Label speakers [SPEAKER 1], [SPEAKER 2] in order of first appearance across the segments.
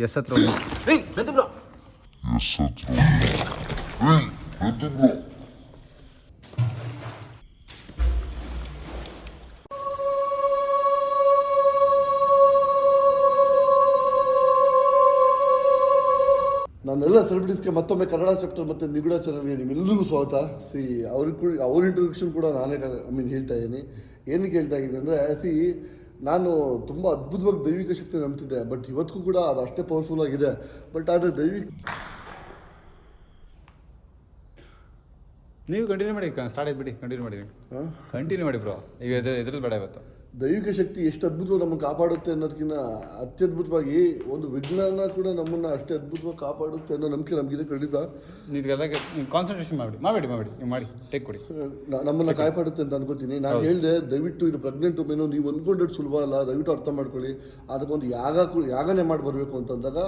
[SPEAKER 1] S ಹತ್ರ bro
[SPEAKER 2] ನಾನೆಲ್ಲ ಸೆಲೆಬ್ರಿಟೀಸ್ಗೆ ಮತ್ತೊಮ್ಮೆ ಕನ್ನಡ ಚಾಪ್ಟರ್ ಮತ್ತು ನಿಗೂಢ ಚಾನಲ್ಗೆ ನಿಮ್ಮೆಲ್ಲರಿಗೂ ಸ್ವಾಗತ. ಅವ್ರ ಇಂಟ್ರೊಡಕ್ಷನ್ ಕೂಡ ನಾನೇ ಹೇಳ್ತಾ ಇದ್ದೀನಿ. ಏನಕ್ಕೆ ಹೇಳ್ತಾ ಇದ್ದೀನಿ ಅಂದರೆ ನಾನು ತುಂಬ ಅದ್ಭುತವಾಗಿ ದೈವಿಕ ಶಕ್ತಿ ನಂಬ್ತಿದ್ದೆ, ಬಟ್ ಇವತ್ತಿಗೂ ಕೂಡ ಅದು ಅಷ್ಟೇ ಪವರ್ಫುಲ್ ಆಗಿದೆ. ಬಟ್ ಆದರೆ
[SPEAKER 1] ನೀವು ಕಂಟಿನ್ಯೂ ಮಾಡಿ, ಸ್ಟಾರ್ಟ್ ಆಯ್ತು ಬಿಡಿ, ಕಂಟಿನ್ಯೂ ಮಾಡಿ. ಕಂಟಿನ್ಯೂ ಮಾಡಿ ಬ್ರೋ, ಈಗ ಎದುರು ಬೇಡ ಇವತ್ತು.
[SPEAKER 2] ದೈವಿಕ ಶಕ್ತಿ ಎಷ್ಟು ಅದ್ಭುತವಾಗಿ ನಮ್ಮನ್ನು ಕಾಪಾಡುತ್ತೆ ಅನ್ನೋದಕ್ಕಿಂತ ಅತ್ಯದ್ಭುತವಾಗಿ ಒಂದು ವಿಜ್ಞಾನ ಕೂಡ ನಮ್ಮನ್ನು ಅಷ್ಟೇ ಅದ್ಭುತವಾಗಿ ಕಾಪಾಡುತ್ತೆ ಅನ್ನೋ ನಂಬಿಕೆ ನಮಗಿದೆ. ಖಂಡಿತ
[SPEAKER 1] ನೀವೆಲ್ಲ ಕಾನ್ಸಂಟ್ರೇಷನ್ ಮಾಡಬೇಡಿ ನೀವು ಮಾಡಿ ಟೇಕ್ ಕೊಡಿ.
[SPEAKER 2] ನಮ್ಮನ್ನು ಕಾಪಾಡುತ್ತೆ ಅಂತ ಅನ್ಕೋತೀನಿ. ನಾನು ಹೇಳಿದೆ, ದಯವಿಟ್ಟು ಇದು ಪ್ರೆಗ್ನೆಂಟ್ ವುಮೆನು ನೀವು ಅಂದ್ಕೊಂಡ್ರೆ ಸುಲಭ ಅಲ್ಲ, ದಯವಿಟ್ಟು ಅರ್ಥ ಮಾಡ್ಕೊಳ್ಳಿ. ಅದಕ್ಕೊಂದು ಯಾಗನೇ ಮಾಡಿ ಬರಬೇಕು ಅಂತಂದಾಗ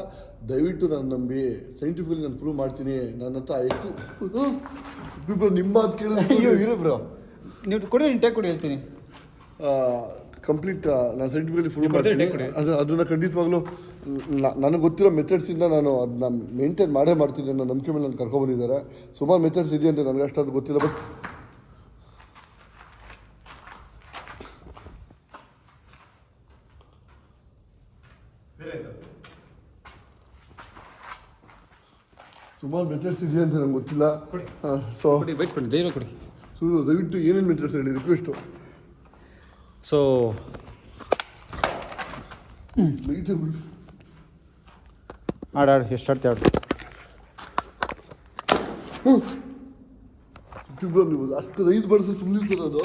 [SPEAKER 2] ದಯವಿಟ್ಟು ನಾನು ನಂಬಿ ಸೈಂಟಿಫಿಕಲಿ ನಾನು ಪ್ರೂವ್ ಮಾಡ್ತೀನಿ. ನನ್ನ ಹತ್ರ ಎಷ್ಟು ನಿಮ್ಮ ಮಾತು ಕೇಳಿದ್ರೆ
[SPEAKER 1] ಬ್ರೋ ನೀವು ಕೊಡಿ, ನೀವು ಟೇಕ್ ಕೊಡಿ, ಹೇಳ್ತೀನಿ
[SPEAKER 2] ಕಂಪ್ಲೀಟ್ ನಾನು ಸೈಂಟಿಫಿಕಲಿ ಪ್ರೂವ್ ಮಾಡ್ತೀನಿ. ಅದನ್ನು ಖಂಡಿತವಾಗ್ಲೂ ನನಗೆ ಗೊತ್ತಿರೋ ಮೆಥಡ್ಸಿಂದ ನಾನು ಅದನ್ನ ಮೇಂಟೈನ್ ಮಾಡ್ತೀನಿ ಅನ್ನೋ ನಂಬಿಕೆ ಮೇಲೆ ನಾನು ಕರ್ಕೊಬಂದಿದ್ದಾರೆ. ಸುಮಾರು ಮೆಥಡ್ಸ್ ಇದೆಯಂತೆ, ನನಗೆ ಅಷ್ಟಾದ್ರು ಗೊತ್ತಿಲ್ಲ. ಬಟ್ ಸುಮಾರು ಮೆಥಡ್ಸ್ ಇದೆಯಂತ ನಂಗೆ ಗೊತ್ತಿಲ್ಲ. ಸೊ ದಯವಿಟ್ಟು ಏನೇನು ಮೆಥಡ್ಸ್ ಹೇಳಿ ರಿಕ್ವೆಸ್ಟು.
[SPEAKER 1] ಸೊ ಆಡು ಎಷ್ಟು ಆಡ್ತೀವಿ ಆಡು.
[SPEAKER 2] ನೀವು ಅಷ್ಟು ರೈಸ್ ಬಳಸಿ ಸುಮ್ಮನೆ ಅದು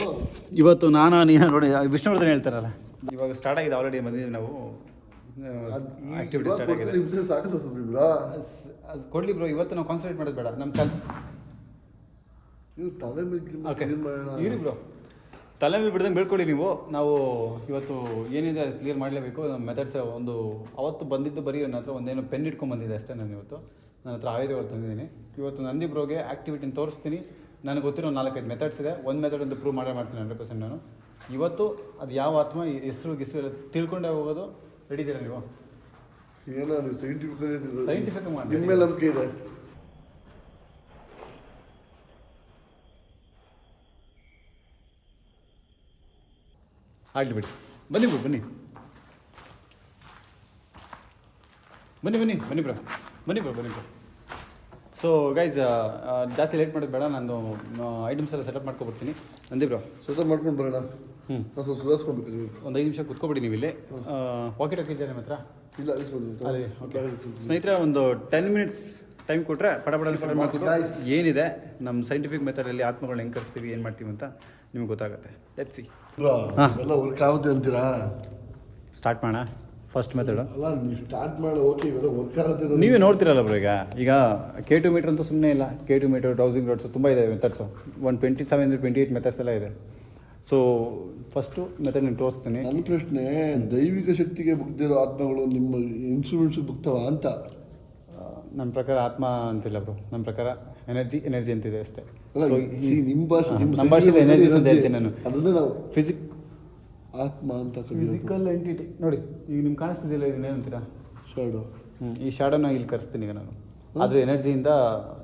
[SPEAKER 1] ಇವತ್ತು ನೀನು ನೋಡಿ ವಿಷ್ಣುವರ್ಧನ್ ಹೇಳ್ತಾರಲ್ಲ, ಇವಾಗ ಸ್ಟಾರ್ಟ್ ಆಗಿದೆ ಆಲ್ರೆಡಿ. ಬಂದಿದ್ದೀವಿ ನಾವು, ಆಕ್ಟಿವಿಟಿ ಸ್ಟಾರ್ಟ್ ಆಗಿದೆ.
[SPEAKER 2] ಸಾಕಲ್ಲ ಸುಮ್ಮನೆ
[SPEAKER 1] ಅದು ಕೊಡಲಿ ಬ್ರೋ. ಇವತ್ತು ನಾವು ಕಾನ್ಸಂಟ್ರೇಟ್ ಮಾಡೋದು ಬೇಡ, ನಮ್ಮ
[SPEAKER 2] ತಲೆ
[SPEAKER 1] ಇರಿ ಬ್ರೋ, ತಲೆ ಮೇಲೆ ಬಿಡ್ದಂಗೆ ಬೆಳ್ಕೊಳ್ಳಿ ನೀವು. ನಾವು ಇವತ್ತು ಏನಿದೆ ಅದು ಕ್ಲಿಯರ್ ಮಾಡಲೇಬೇಕು. ನಮ್ಮ ಮೆಥಡ್ಸ್ ಒಂದು ಅವತ್ತು ಬಂದಿದ್ದು ಬರೀ ನನ್ನ ಹತ್ರ ಒಂದೇನೋ ಪೆನ್ ಇಟ್ಕೊಂಡು ಬಂದಿದ್ದೆ ಅಷ್ಟೇ. ನಾನು ಇವತ್ತು ನನ್ನ ಹತ್ರ ಆಯುಧಗಳು ತಂದಿದ್ದೀನಿ. ಇವತ್ತು ನಂದಿ ಬ್ರೋಗೆ ಆ್ಯಕ್ಟಿವಿಟಿನ ತೋರಿಸ್ತೀನಿ. ನನಗೆ ಗೊತ್ತಿರೋ 4-5 ಮೆಥಡ್ಸ್ ಇದೆ. ಒಂದು ಮೆಥಡ್ ಅಂತ ಪ್ರೂವ್ ಮಾಡ್ತೀನಿ 100%. ನಾನು ಇವತ್ತು ಅದು ಯಾವ ಆತ್ಮ ಹೆಸರು ಎಲ್ಲ ತಿಳ್ಕೊಂಡೇ ಹೋಗೋದು. ರೆಡಿ ಇದ್ದೀರಾ ನೀವು?
[SPEAKER 2] ಏನೋ ಸೈಂಟಿಫಿಕ್
[SPEAKER 1] ಮಾಡಿ,
[SPEAKER 2] ನಿಮ್ಮ ಮೇಲೆ ನಂಬಿಕೆ ಇದೆ.
[SPEAKER 1] ಆಗಲಿ ಬಿಡಿ, ಬನ್ನಿ ಬ್ರೋ, ಬನ್ನಿ ಬ್ರೋ. ಸೊ ಗೈಸ್, ಜಾಸ್ತಿ ಲೇಟ್ ಮಾಡೋದು ಬೇಡ. ನಾನು ಐಟಮ್ಸ್ ಎಲ್ಲ ಸೆಟಪ್ ಮಾಡ್ಕೊಬಿಡ್ತೀನಿ. ನಂದಿ ಬ್ರೋ
[SPEAKER 2] ಸೆಟಪ್ ಮಾಡ್ಕೊಂಡು ಬರೋಣ. ಸುಧಾರಿಸ್ಕೊಬೇಕು.
[SPEAKER 1] ಒಂದು 5 ನಿಮಿಷ ಕುತ್ಕೊಬಿಡಿ ನೀವು ಇಲ್ಲಿ. ವಾಕಿ ಟಾಕಿ ಇದೆಯಾ ನಿಮ್ಮ ಹತ್ರ?
[SPEAKER 2] ಇಲ್ಲ.
[SPEAKER 1] ಅದೇ ಓಕೆ ಸ್ನೇಹಿತರೆ, ಒಂದು 10 ಮಿನಿಟ್ಸ್ ಟೈಮ್ ಕೊಟ್ಟರೆ ಪಡ ಸ್ಟಾರ್ಟ್ ಮಾಡ್ಬಿಟ್ಟು ಏನಿದೆ ನಮ್ಮ ಸೈಂಟಿಫಿಕ್ ಮೆಥಡಲ್ಲಿ ಆತ್ಮಗಳನ್ನ ಹೆಂಗೆ ಕರೆಸ್ತೀವಿ, ಏನು ಮಾಡ್ತೀವಿ ಅಂತ ನಿಮ್ಗೆ ಗೊತ್ತಾಗುತ್ತೆ. Let's see.
[SPEAKER 2] ಎಲ್ಲ ವರ್ಕ್ ಆಗುತ್ತೆ ಅಂತೀರಾ?
[SPEAKER 1] ಸ್ಟಾರ್ಟ್ ಮಾಡೋಣ. ಫಸ್ಟ್ ಮೆಥಡ್
[SPEAKER 2] ಅಲ್ಲ, ನೀವು ಸ್ಟಾರ್ಟ್ ಮಾಡಿ ಓಕೆ, ಇವೆಲ್ಲ ವರ್ಕ್ ಆಗುತ್ತೆ.
[SPEAKER 1] ನೀವೇ ನೋಡ್ತಿರಲ್ಲ ಬ್ರೋ. ಈಗ K2 ಮೀಟರ್ ಅಂತೂ ಸುಮ್ಮನೆ ಇಲ್ಲ. K2 ಮೀಟರ್, ಡೌಸಿಂಗ್ ರೋಡ್ಸು ತುಂಬ ಇದೆ ಮೆಥಡ್ಸು. 127-28 ಮೆಥಡ್ಸ್ ಎಲ್ಲ ಇದೆ. ಸೊ ಫಸ್ಟು ಮೆಥಡ್ ನಾನು ತೋರಿಸ್ತೀನಿ.
[SPEAKER 2] ನನ್ನ ಪ್ರಶ್ನೆ, ದೈವಿಕ ಶಕ್ತಿಗೆ ಬುಗ್ದಿರೋ ಆತ್ಮಗಳು ನಿಮ್ಮ ಇನ್ಸ್ಟ್ರೂಮೆಂಟ್ಸ್ ಬುಗ್ತಾವ ಅಂತ?
[SPEAKER 1] ನಮ್ಮ ಪ್ರಕಾರ ಆತ್ಮ ಅಂತಿಲ್ಲ ಬ್ರೋ. ನಮ್ಮ ಪ್ರಕಾರ ಎನರ್ಜಿ ಅಂತಿದೆ ಅಷ್ಟೇ.
[SPEAKER 2] ನಿಮ್ಮ ಭಾಷೆ,
[SPEAKER 1] ನಮ್ಮ ಭಾಷೆಯಲ್ಲಿ ಎನರ್ಜಿ ಅಂತ ಹೇಳ್ತೀನಿ ನಾನು.
[SPEAKER 2] ಅದನ್ನೇ ನಾವು ಆತ್ಮ ಅಂತ
[SPEAKER 1] ಫಿಸಿಕಲ್ ಎಂಟಿಟಿ. ನೋಡಿ ಈಗ ನಿಮ್ಗೆ ಕಾಣಿಸ್ತಿದ್ದಿಲ್ಲ, ಇದನ್ನೇನಂತೀರಾ?
[SPEAKER 2] ಶಾಡೋ.
[SPEAKER 1] ಈ ಶಾಡೋನ ಇಲ್ಲಿ ಕರೆಸ್ತೀನಿ ಈಗ ನಾನು. ಅದು ಎನರ್ಜಿಯಿಂದ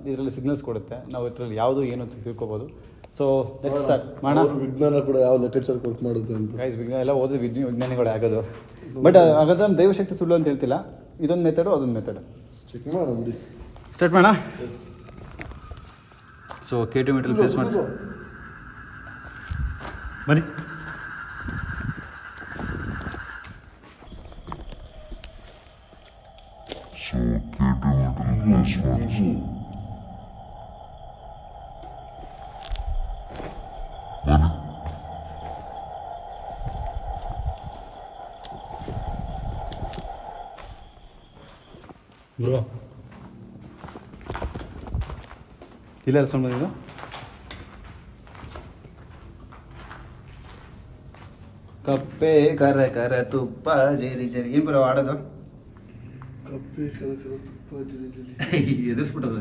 [SPEAKER 1] ಇದರಲ್ಲಿ ಸಿಗ್ನಲ್ಸ್ ಕೊಡುತ್ತೆ. ನಾವು ಇದರಲ್ಲಿ ಯಾವುದು ಏನು ತಿಳ್ಕೊಬೋದು. ಸೊ ಲೆಟ್ಸ್ ಸ್ಟಾರ್ಟ್ ಮಾಡೋಣ.
[SPEAKER 2] ವಿಜ್ಞಾನ ಕೂಡ ಯಾವ ಲೆಕ್ಕಾಚಾರಕ್ಕೆ ವರ್ಕ್ ಮಾಡುತ್ತೆ ಅಂತ.
[SPEAKER 1] ಗೈಸ್, ವಿಜ್ಞಾನ ಎಲ್ಲ ಓದಿ ವಿಜ್ಞಾನಿಗಳೇ ಆಗೋದು. ಬಟ್ ಹಾಗಾದ್ರೆ ನಮ್ಮ ದೈವಶಕ್ತಿ ಸುಳ್ಳು ಅಂತ ಹೇಳ್ತಿಲ್ಲ. ಇದೊಂದು ಮೆಥಡು, ಅದೊಂದು ಮೆಥಡು.
[SPEAKER 2] ಚೆಕ್ ಮಾಡೋಣ ಬಿಡಿ.
[SPEAKER 1] ಸ್ಟಾರ್ಟ್ ಮಾಡೋಣ. ಸೊ K2 ಮೀಟರ್ ಪ್ಲೇಸ್ ಮಾಡಿ ಬನ್ನಿ. ಬ್ರೋ ಇಲ್ಲ ಸೌಂಡ್ ಬಂದಿದ್ದು. ಕಪ್ಪೆ ಕರ ಕರ ತುಪ್ಪ ಜರಿ ಜರಿ. ಏನು ಬರೋ ಆಡೋದು?
[SPEAKER 2] ಕಪ್ಪೆ ಕರ ಕರ ತುಪ್ಪ ಜರಿ ಜರಿ
[SPEAKER 1] ಎದುರಿಸ್ಬಿಟ್ಟದ.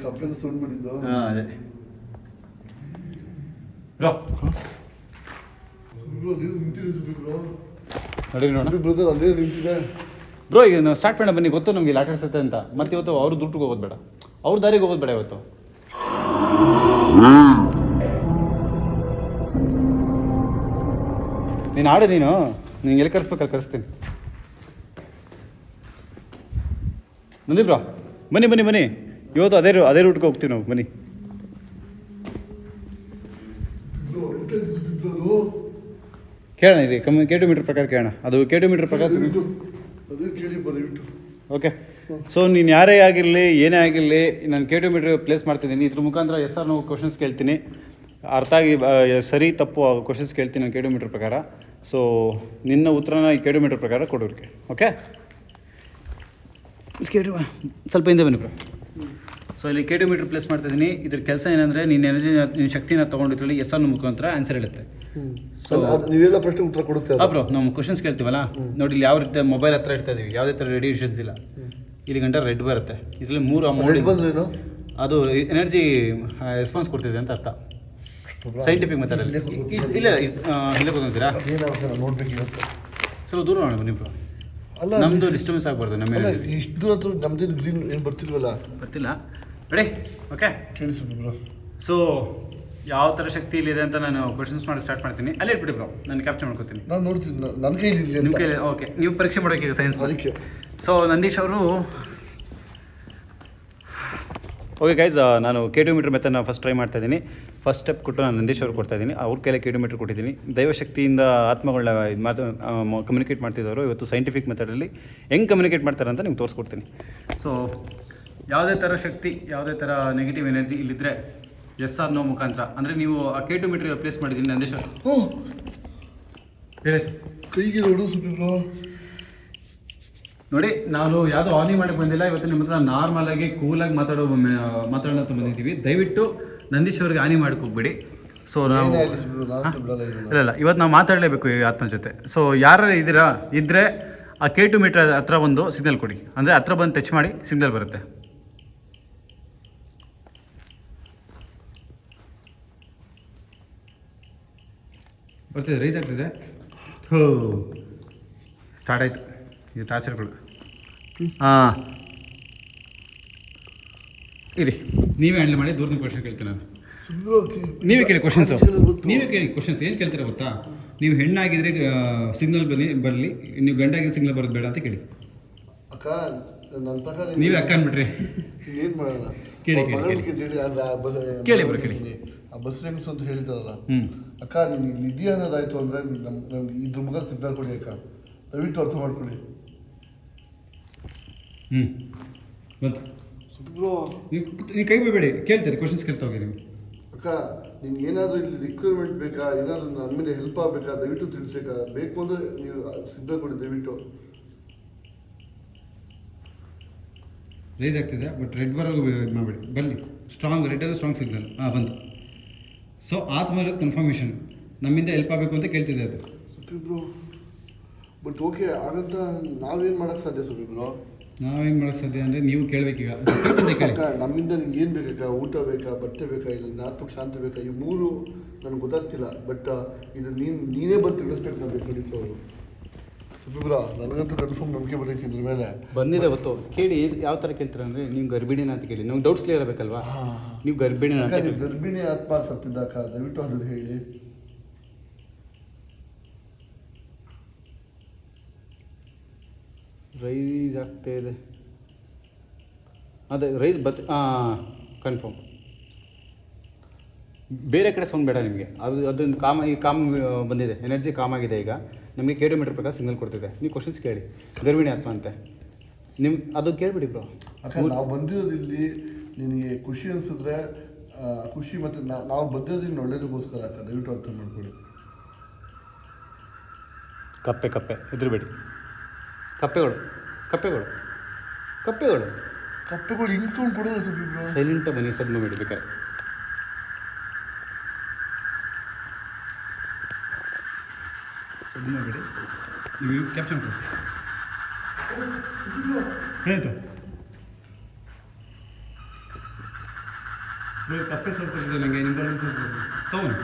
[SPEAKER 2] ಕಪ್ಪೆನ ಸೌಂಡ್ ಮಾಡಿದ್ದು.
[SPEAKER 1] ಹಾಂ, ಅದೇ ಬ್ರೋ.
[SPEAKER 2] ನಿಂತಿರೋದು
[SPEAKER 1] ನೋಡಿ ನೋಡ
[SPEAKER 2] ಬ್ರದರ್, ಅಲ್ಲೇ ನಿಂತಿದೆ.
[SPEAKER 1] ಬ್ರೋ ಈಗ ನಾವು ಸ್ಟಾರ್ಟ್ ಮಾಡೋಣ ಬನ್ನಿ, ಗೊತ್ತು ನಮಗೆ ಲಾಟರ್ ಸತ್ತೆ ಅಂತ. ಮತ್ತೆ ಇವತ್ತು ಅವ್ರ ದುಡ್ಡಿಗೆ ಹೋಗೋದು ಬೇಡ, ಅವ್ರ ದಾರಿಗೆ ಹೋಗೋದು ಬೇಡ ಇವತ್ತು. ನೀನು ಆಡು, ನೀನು ಎಲ್ಲಿ ಕರೆಸ್ಬೇಕಲ್ಲಿ ಕರೆಸ್ತೀನಿ. ನಂದಿ ಬ್ರೋ ಬನ್ನಿ ಇವತ್ತು ಅದೇ ರೂಟ್ಗೆ ಹೋಗ್ತೀವಿ ನಾವು, ಬನ್ನಿ. ಕೇಳೋಣ ಇರಿ, ಕಿಲೋಮೀಟ್ರ್ ಪ್ರಕಾರ ಕೇಳೋಣ. ಅದು ಕಿಲೋಮೀಟ್ರ್ ಪ್ರಕಾರ ಓಕೆ. ಸೊ ನೀನು ಯಾರೇ ಆಗಿರಲಿ ಏನೇ ಆಗಿರಲಿ, ನಾನು ಕಿಲೋಮೀಟ್ರ್ ಪ್ಲೇಸ್ ಮಾಡ್ತಿದ್ದೀನಿ. ಇದ್ರ ಮುಖಾಂತರ ಎಸ್ ಆರ್ ನೋ ಕ್ವಶನ್ಸ್ ಕೇಳ್ತೀನಿ, ಅರ್ಥ ಆಗಿ ಸರಿ ತಪ್ಪು ಕ್ವಶನ್ಸ್ ಕೇಳ್ತೀನಿ ನಾನು ಕಿಲೋಮೀಟ್ರ್ ಪ್ರಕಾರ. ಸೊ ನಿನ್ನ ಉತ್ತರನ ಈ ಕಿಲೋಮೀಟ್ರ್ ಪ್ರಕಾರ ಕೊಡೋರಿಗೆ. ಓಕೆ, ಸ್ವಲ್ಪ ಹಿಂದೆ ಬನ್ನಿ ಬ್ರೋ. ಸೊ ಇಲ್ಲಿ ಕಿಲೋಮೀಟ್ರ್ ಪ್ಲೇಸ್ ಮಾಡ್ತಿದ್ದೀನಿ. ಇದ್ರ ಕೆಲಸ ಏನಂದರೆ ನಿನ್ನ ಎನರ್ಜಿ, ನಿನ್ನ ಶಕ್ತಿನ ತೊಗೊಂಡಿದ್ರಲ್ಲಿ ಎಸ್ ಆರ್ ಮುಖಾಂತರ ಆನ್ಸರ್ ಹೇಳುತ್ತೆ.
[SPEAKER 2] ಸೊ ನೀವೆಲ್ಲ ಪ್ರಶ್ನೆ ಉತ್ತರ ಕೊಡುತ್ತೆ
[SPEAKER 1] ಬ್ರೋ. ನಾವು ಕ್ವಶನ್ಸ್ ಕೇಳ್ತೀವಲ್ಲ, ನೋಡಿ ಇಲ್ಲಿ ಯಾವ ರೀತಿ ಮೊಬೈಲ್ ಹತ್ರ ಇಡ್ತಾ ಇದೀವಿ, ಯಾವುದೇ ಥರ ರೇಡಿಯೇಷನ್ಸ್ ಇಲ್ಲ. ಇಲ್ಲಿ ಗಂಟೆ ರೆಡ್ ಬರುತ್ತೆ. ಇದರಲ್ಲಿ 3 ಅಮೌಂಟ್, ಅದು ಎನರ್ಜಿ ರೆಸ್ಪಾನ್ಸ್ ಕೊಡ್ತಿದೆ ಅಂತ ಅರ್ಥ. ಸೈಂಟಿಫಿಕ್ ಮೆಥಡಲ್ಲಿ ಇಲ್ಲ ಇಲ್ಲೇ ಕೂತ್ಕೊಂತೀರಾ? ಸ್ವಲ್ಪ ದೂರ ಮಾಡೋಣ ಬನ್ನಿ ಬ್ರೋ.
[SPEAKER 2] ಅಲ್ಲ
[SPEAKER 1] ನಮ್ಮದು ಡಿಸ್ಟರ್ಬೆನ್ಸ್ ಆಗಬಾರ್ದು. ನಮ್ಮ
[SPEAKER 2] ಇಷ್ಟು ದೂರ ಹತ್ರ ನಮ್ಮದೇನು ಗ್ರೀನ್ ಏನು ಬರ್ತಿಲ್ವಲ್ಲ?
[SPEAKER 1] ಬರ್ತಿಲ್ಲ. ರೆಡಿ? ಓಕೆ,
[SPEAKER 2] ಕೇಳಿಸ್ಬಿಟ್ಟು ಬ್ರೋ.
[SPEAKER 1] ಸೊ ಯಾವ ಥರ ಶಕ್ತಿ ಇಲ್ಲಿದೆ ಅಂತ ನಾನು ಕ್ವಶನ್ಸ್ ಮಾಡಿ ಸ್ಟಾರ್ಟ್ ಮಾಡ್ತೀನಿ. ಅಲ್ಲೇ ಇಟ್ಬಿಡಿ ಬ್ರೋ, ನಾನು ಕ್ಯಾಪ್ಚರ್ ಮಾಡ್ಕೊತೀನಿ.
[SPEAKER 2] ನಾನು ನೋಡ್ತೀನಿ, ನನ್ನ ಕೈಲಿ
[SPEAKER 1] ನಿಮ್ಮ ಕೈಲಿ. ಓಕೆ, ನೀವು ಪರೀಕ್ಷೆ ಮಾಡೋಕ್ಕೀಗ ಸೈನ್ಸ್.
[SPEAKER 2] ಅದಕ್ಕೆ
[SPEAKER 1] ಸೊ ನಂದೀಶ್ ಅವರು, ಓಕೆ ಗೈಸ್, ನಾನು ಕಿಲೋಮೀಟ್ರ್ ಮೆಥಡ್ನ ಫಸ್ಟ್ ಟ್ರೈ ಮಾಡ್ತಾಯಿದ್ದೀನಿ. ಫಸ್ಟ್ ಸ್ಟೆಪ್ ಕೊಟ್ಟು ನಾನು ನಂದೀಶ್ ಅವ್ರು ಕೊಡ್ತಾಯಿದ್ದೀನಿ. ಅವ್ರ ಕೈಲೇ ಕಿಲೋಮೀಟ್ರ್ ಕೊಟ್ಟಿದ್ದೀನಿ. ದೈವಶಕ್ತಿಯಿಂದ ಆತ್ಮಗಳನ್ನ ಕಮ್ಯುನಿಕೇಟ್ ಮಾಡ್ತಿದ್ದವರು ಇವತ್ತು ಸೈಂಟಿಫಿಕ್ ಮೆಥಡಲ್ಲಿ ಹೆಂಗೆ ಕಮ್ಯುನಿಕೇಟ್ ಮಾಡ್ತಾರೆ ಅಂತ ನಿಮ್ಗೆ ತೋರಿಸ್ಕೊಡ್ತೀನಿ. ಸೊ ಯಾವುದೇ ಥರ ಶಕ್ತಿ, ಯಾವುದೇ ಥರ ನೆಗೆಟಿವ್ ಎನರ್ಜಿ ಇಲ್ಲಿದ್ದರೆ ಎಸ್ ಆರ್ ನೋ ಮುಖಾಂತರ, ಅಂದರೆ ನೀವು ಆ ಕಿಲೋಮೀಟ್ರ್ ಪ್ಲೇಸ್ ಮಾಡಿದ್ದೀನಿ ನಂದೀಶ್ ಅವರು. ಹೇಳಿ
[SPEAKER 2] ಕೈಗೆ ನೋಡು ಸುಬ್ರು.
[SPEAKER 1] ನೋಡಿ, ನಾನು ಯಾವುದೋ ಆನಿ ಮಾಡಕ್ಕೆ ಬಂದಿಲ್ಲ. ಇವತ್ತು ನಿಮ್ಮ ಹತ್ರ ನಾರ್ಮಲಾಗಿ ಕೂಲಾಗಿ ಮಾತಾಡೋಣ ಅಂತ ಬಂದಿದ್ದೀವಿ. ದಯವಿಟ್ಟು ನಂದೀಶ್ ಅವ್ರಿಗೆ ಹಾನಿ ಮಾಡಕ್ಕೆ ಹೋಗ್ಬೇಡಿ. ಸೊ ನಾವು ಇಲ್ಲ ಇವತ್ತು ನಾವು ಮಾತಾಡಲೇಬೇಕು ಈ ಆತ್ಮ ಜೊತೆ. ಸೊ ಯಾರು ಇದ್ದರೆ ಆ ಕಿಲೋಮೀಟ್ರ್ ಹತ್ರ ಒಂದು ಸಿಗ್ನಲ್ ಕೊಡಿ, ಅಂದರೆ ಹತ್ರ ಬಂದು ಟಚ್ ಮಾಡಿ ಸಿಗ್ನಲ್ ಬರುತ್ತೆ. ಬರ್ತಿದೆ, ರೈಸ್ ಆಗ್ತಿದೆ. ಸ್ಟಾರ್ಟ್ ಆಯಿತು ಇದು ಟಾರ್ಚರ್ಗಳು. ಹಾಂ ಇರಿ, ನೀವೇ ಹ್ಯಾಂಡಲ್ ಮಾಡಿ. ದೂರದ ಕ್ವಶನ್ ಕೇಳ್ತೀನಿ ನಾನು. ನೀವೇ ಕೇಳಿ ಕ್ವಶನ್ಸು, ನೀವೇ ಕೇಳಿ ಕ್ವಶನ್ಸ್. ಏನು ಕೇಳ್ತೀರಾ ಗೊತ್ತಾ? ನೀವು ಹೆಣ್ಣಾಗಿದ್ರೆ ಸಿಗ್ನಲ್ ಬರಲಿ, ನೀವು ಗಂಡಾಗಿದ್ರೆ ಸಿಗ್ನಲ್ ಬರೋದು ಬೇಡ ಅಂತ ಕೇಳಿ.
[SPEAKER 2] ಅಕ್ಕ ನನ್ನ ಪ್ರಕಾರ
[SPEAKER 1] ನೀವೇ ಅಕ್ಕ ಅಂದ್ಬಿಟ್ರಿ.
[SPEAKER 2] ಏನು ಮಾಡೋಣ?
[SPEAKER 1] ಕೇಳಿ ಕೇಳಿ ಬರೋ ಕೇಳಿ.
[SPEAKER 2] ಆ ಬಸ್ ರೇಮ್ಸ್ ಅಂತ ಹೇಳಿದಾರಲ್ಲ, ಅಕ್ಕ ನೀನು ಇಲ್ಲಿ ಇದೆಯಾ ಅನ್ನೋದಾಯ್ತು ಅಂದರೆ ನಮ್ಗೆ ಇದ್ರ ಮುಖ ಸಿಗ್ನಲ್ ಕೊಡಿ ಅಕ್ಕ, ದಯವಿಟ್ಟು ಅರ್ಥ ಮಾಡ್ಕೊಳ್ಳಿ.
[SPEAKER 1] ಬಂತು.
[SPEAKER 2] ಸುಬ್ರು
[SPEAKER 1] ನೀವು ಕೈ ಬಿಡಬೇಡಿ, ಕೇಳ್ತಾರೆ ಕ್ವಶನ್ಸ್ ಕೇಳ್ತಾ ಹೋಗಿ ನೀವು.
[SPEAKER 2] ಅಕ್ಕ ನಿನ್ಗೆ ಏನಾದರೂ ಇಲ್ಲಿ ರಿಕ್ವೈರ್ಮೆಂಟ್ ಬೇಕಾ, ಏನಾದರೂ ನನ್ನ ಮೇಲೆ ಹೆಲ್ಪ್ ಆಗಬೇಕಾ, ದಯವಿಟ್ಟು ತಿಳಿಸಬೇಕಾ? ಬೇಕು ಅಂದರೆ ನೀವು ಸಿಗ್ನಲ್ ಕೊಡಿ ದಯವಿಟ್ಟು.
[SPEAKER 1] ರೈಸ್ ಆಗ್ತಿದೆ, ಬಟ್ ರೆಡ್ ಬರೋದು ಮಾಡಬೇಡಿ. ಬರಲಿ, ಸ್ಟ್ರಾಂಗ್ ರೆಡ್ಡಲ್ಲಿ ಸ್ಟ್ರಾಂಗ್ ಸಿಗ್ನಲ್. ಬಂತು. ಸೊ ಆತ್ಮ ಇರೋದು ಕನ್ಫರ್ಮೇಷನ್, ನಮ್ಮಿಂದ ಹೆಲ್ಪ್ ಆಗಬೇಕು ಅಂತ ಕೇಳ್ತಿದೆ ಅದು.
[SPEAKER 2] ಸುಬ್ರು ಬಟ್ ಓಕೆ, ಹಾಗಂತ ನಾವೇನು ಮಾಡೋಕ್ಕೆ ಸಾಧ್ಯ ಸುಬ್ರು?
[SPEAKER 1] ನಾವೇನು ಮಾಡೋಕ್ಕೆ ಸಾಧ್ಯ ಅಂದರೆ ನೀವು ಕೇಳಬೇಕೀಗ.
[SPEAKER 2] ನಮ್ಮಿಂದ ನಿಮ್ಗೆ ಏನು ಬೇಕಾ? ಊಟ ಬೇಕಾ, ಬಟ್ಟೆ ಬೇಕಾ, ಇಲ್ಲ ಆತ್ಮಕ್ಕೆ ಶಾಂತಿ ಬೇಕಾ? ಈ 3 ನನಗೆ ಗೊತ್ತಾಗ್ತಿಲ್ಲ. ಬಟ್ ಇದು ನೀನೇ ಬಂದು ತಿಳಿಸ್ಬೇಕು ನಾನು ಖಂಡಿತ ಅವರು. ಸುಬ್ರ ನನಗಂತೂ ಕನ್ಫರ್ಮ್ ನಂಬಿಕೆ ಬರ್ತೈತಿ ಇದ್ರ ಮೇಲೆ.
[SPEAKER 1] ಬಂದಿದೆ ಗೊತ್ತು. ಕೇಳಿ ಯಾವ ಥರ ಕೇಳ್ತೀರ ಅಂದರೆ, ನೀವು ಗರ್ಭಿಣಿನ ಅಂತ ಕೇಳಿ. ನಮ್ಗೆ ಡೌಟ್ಸ್ ಕ್ಲಿಯರ್ ಆಗಬೇಕಲ್ವಾ? ನೀವು ಗರ್ಭಿಣಿನ ಅಂತ ಕೇಳಿ.
[SPEAKER 2] ಗರ್ಭಿಣಿ ಆತ್ಮ ಸತ್ತಿದ್ದಾಕ ದಯವಿಟ್ಟು ಅದನ್ನು ಹೇಳಿ.
[SPEAKER 1] ರೈಸ್ ಆಗ್ತಾ ಇದೆ, ಅದೇ ರೈಸ್ ಕನ್ಫರ್ಮ್. ಬೇರೆ ಕಡೆ ಸೌಂಡ್ ಬೇಡ ನಿಮಗೆ. ಅದೊಂದು ಕಾಮ್ ಬಂದಿದೆ, ಎನರ್ಜಿ ಕಾಮ್ ಆಗಿದೆ. ಈಗ ನಮಗೆ ಕಿಲೋಮೀಟ್ರ್ ಪ್ರಕಾರ ಸಿಗ್ನಲ್ ಕೊಡ್ತಿದೆ. ನೀವು ಕ್ವಶನ್ಸ್ ಕೇಳಿ, ಗರ್ಭಿಣಿ ಆತ್ಮ ಅಂತೆ ಅದು ಕೇಳಿಬಿಡಿ ಬ್ರೋ.
[SPEAKER 2] ನಾವು ಬಂದಿರೋದು ಇಲ್ಲಿ ನಿನಗೆ ಖುಷಿ ಅನಿಸಿದ್ರೆ ಖುಷಿ, ಮತ್ತು ನಾವು ಬಂದಿರೋದು ಇನ್ನು ಒಳ್ಳೇದಕ್ಕೋಸ್ಕರ ಅಕ್ಕ, ದಯವಿಟ್ಟು ಅರ್ಥ ಮಾಡ್ಕೊಳ್ಳಿ.
[SPEAKER 1] ಕಪ್ಪೆ ಹೆದರಬೇಡಿ. ಕಪ್ಪೆಗಳು
[SPEAKER 2] ಹಿಂಗೆ ಸೌಂಡ್ ಕೊಡೋದು ಸುಬ್ರು.
[SPEAKER 1] ಸೈಲೆಂಟಾಗಿ ಬನ್ನಿ, ಸಬ್ನು ಮಾಡಿ ಬೇಕಾರೆ. ಸಬ್ನು ಮಾಡಬೇಡಿ, ನೀವು ಕ್ಯಾಪ್ಚರ್ ಮಾಡಿ. ಆಯಿತು, ಕಪ್ಪೆ ಸ್ವಲ್ಪ ಇದೆ ನನಗೆ. ನಿಮ್ಮಲ್ಲಿ ಸ್ವಲ್ಪ ತಗೊಂಡು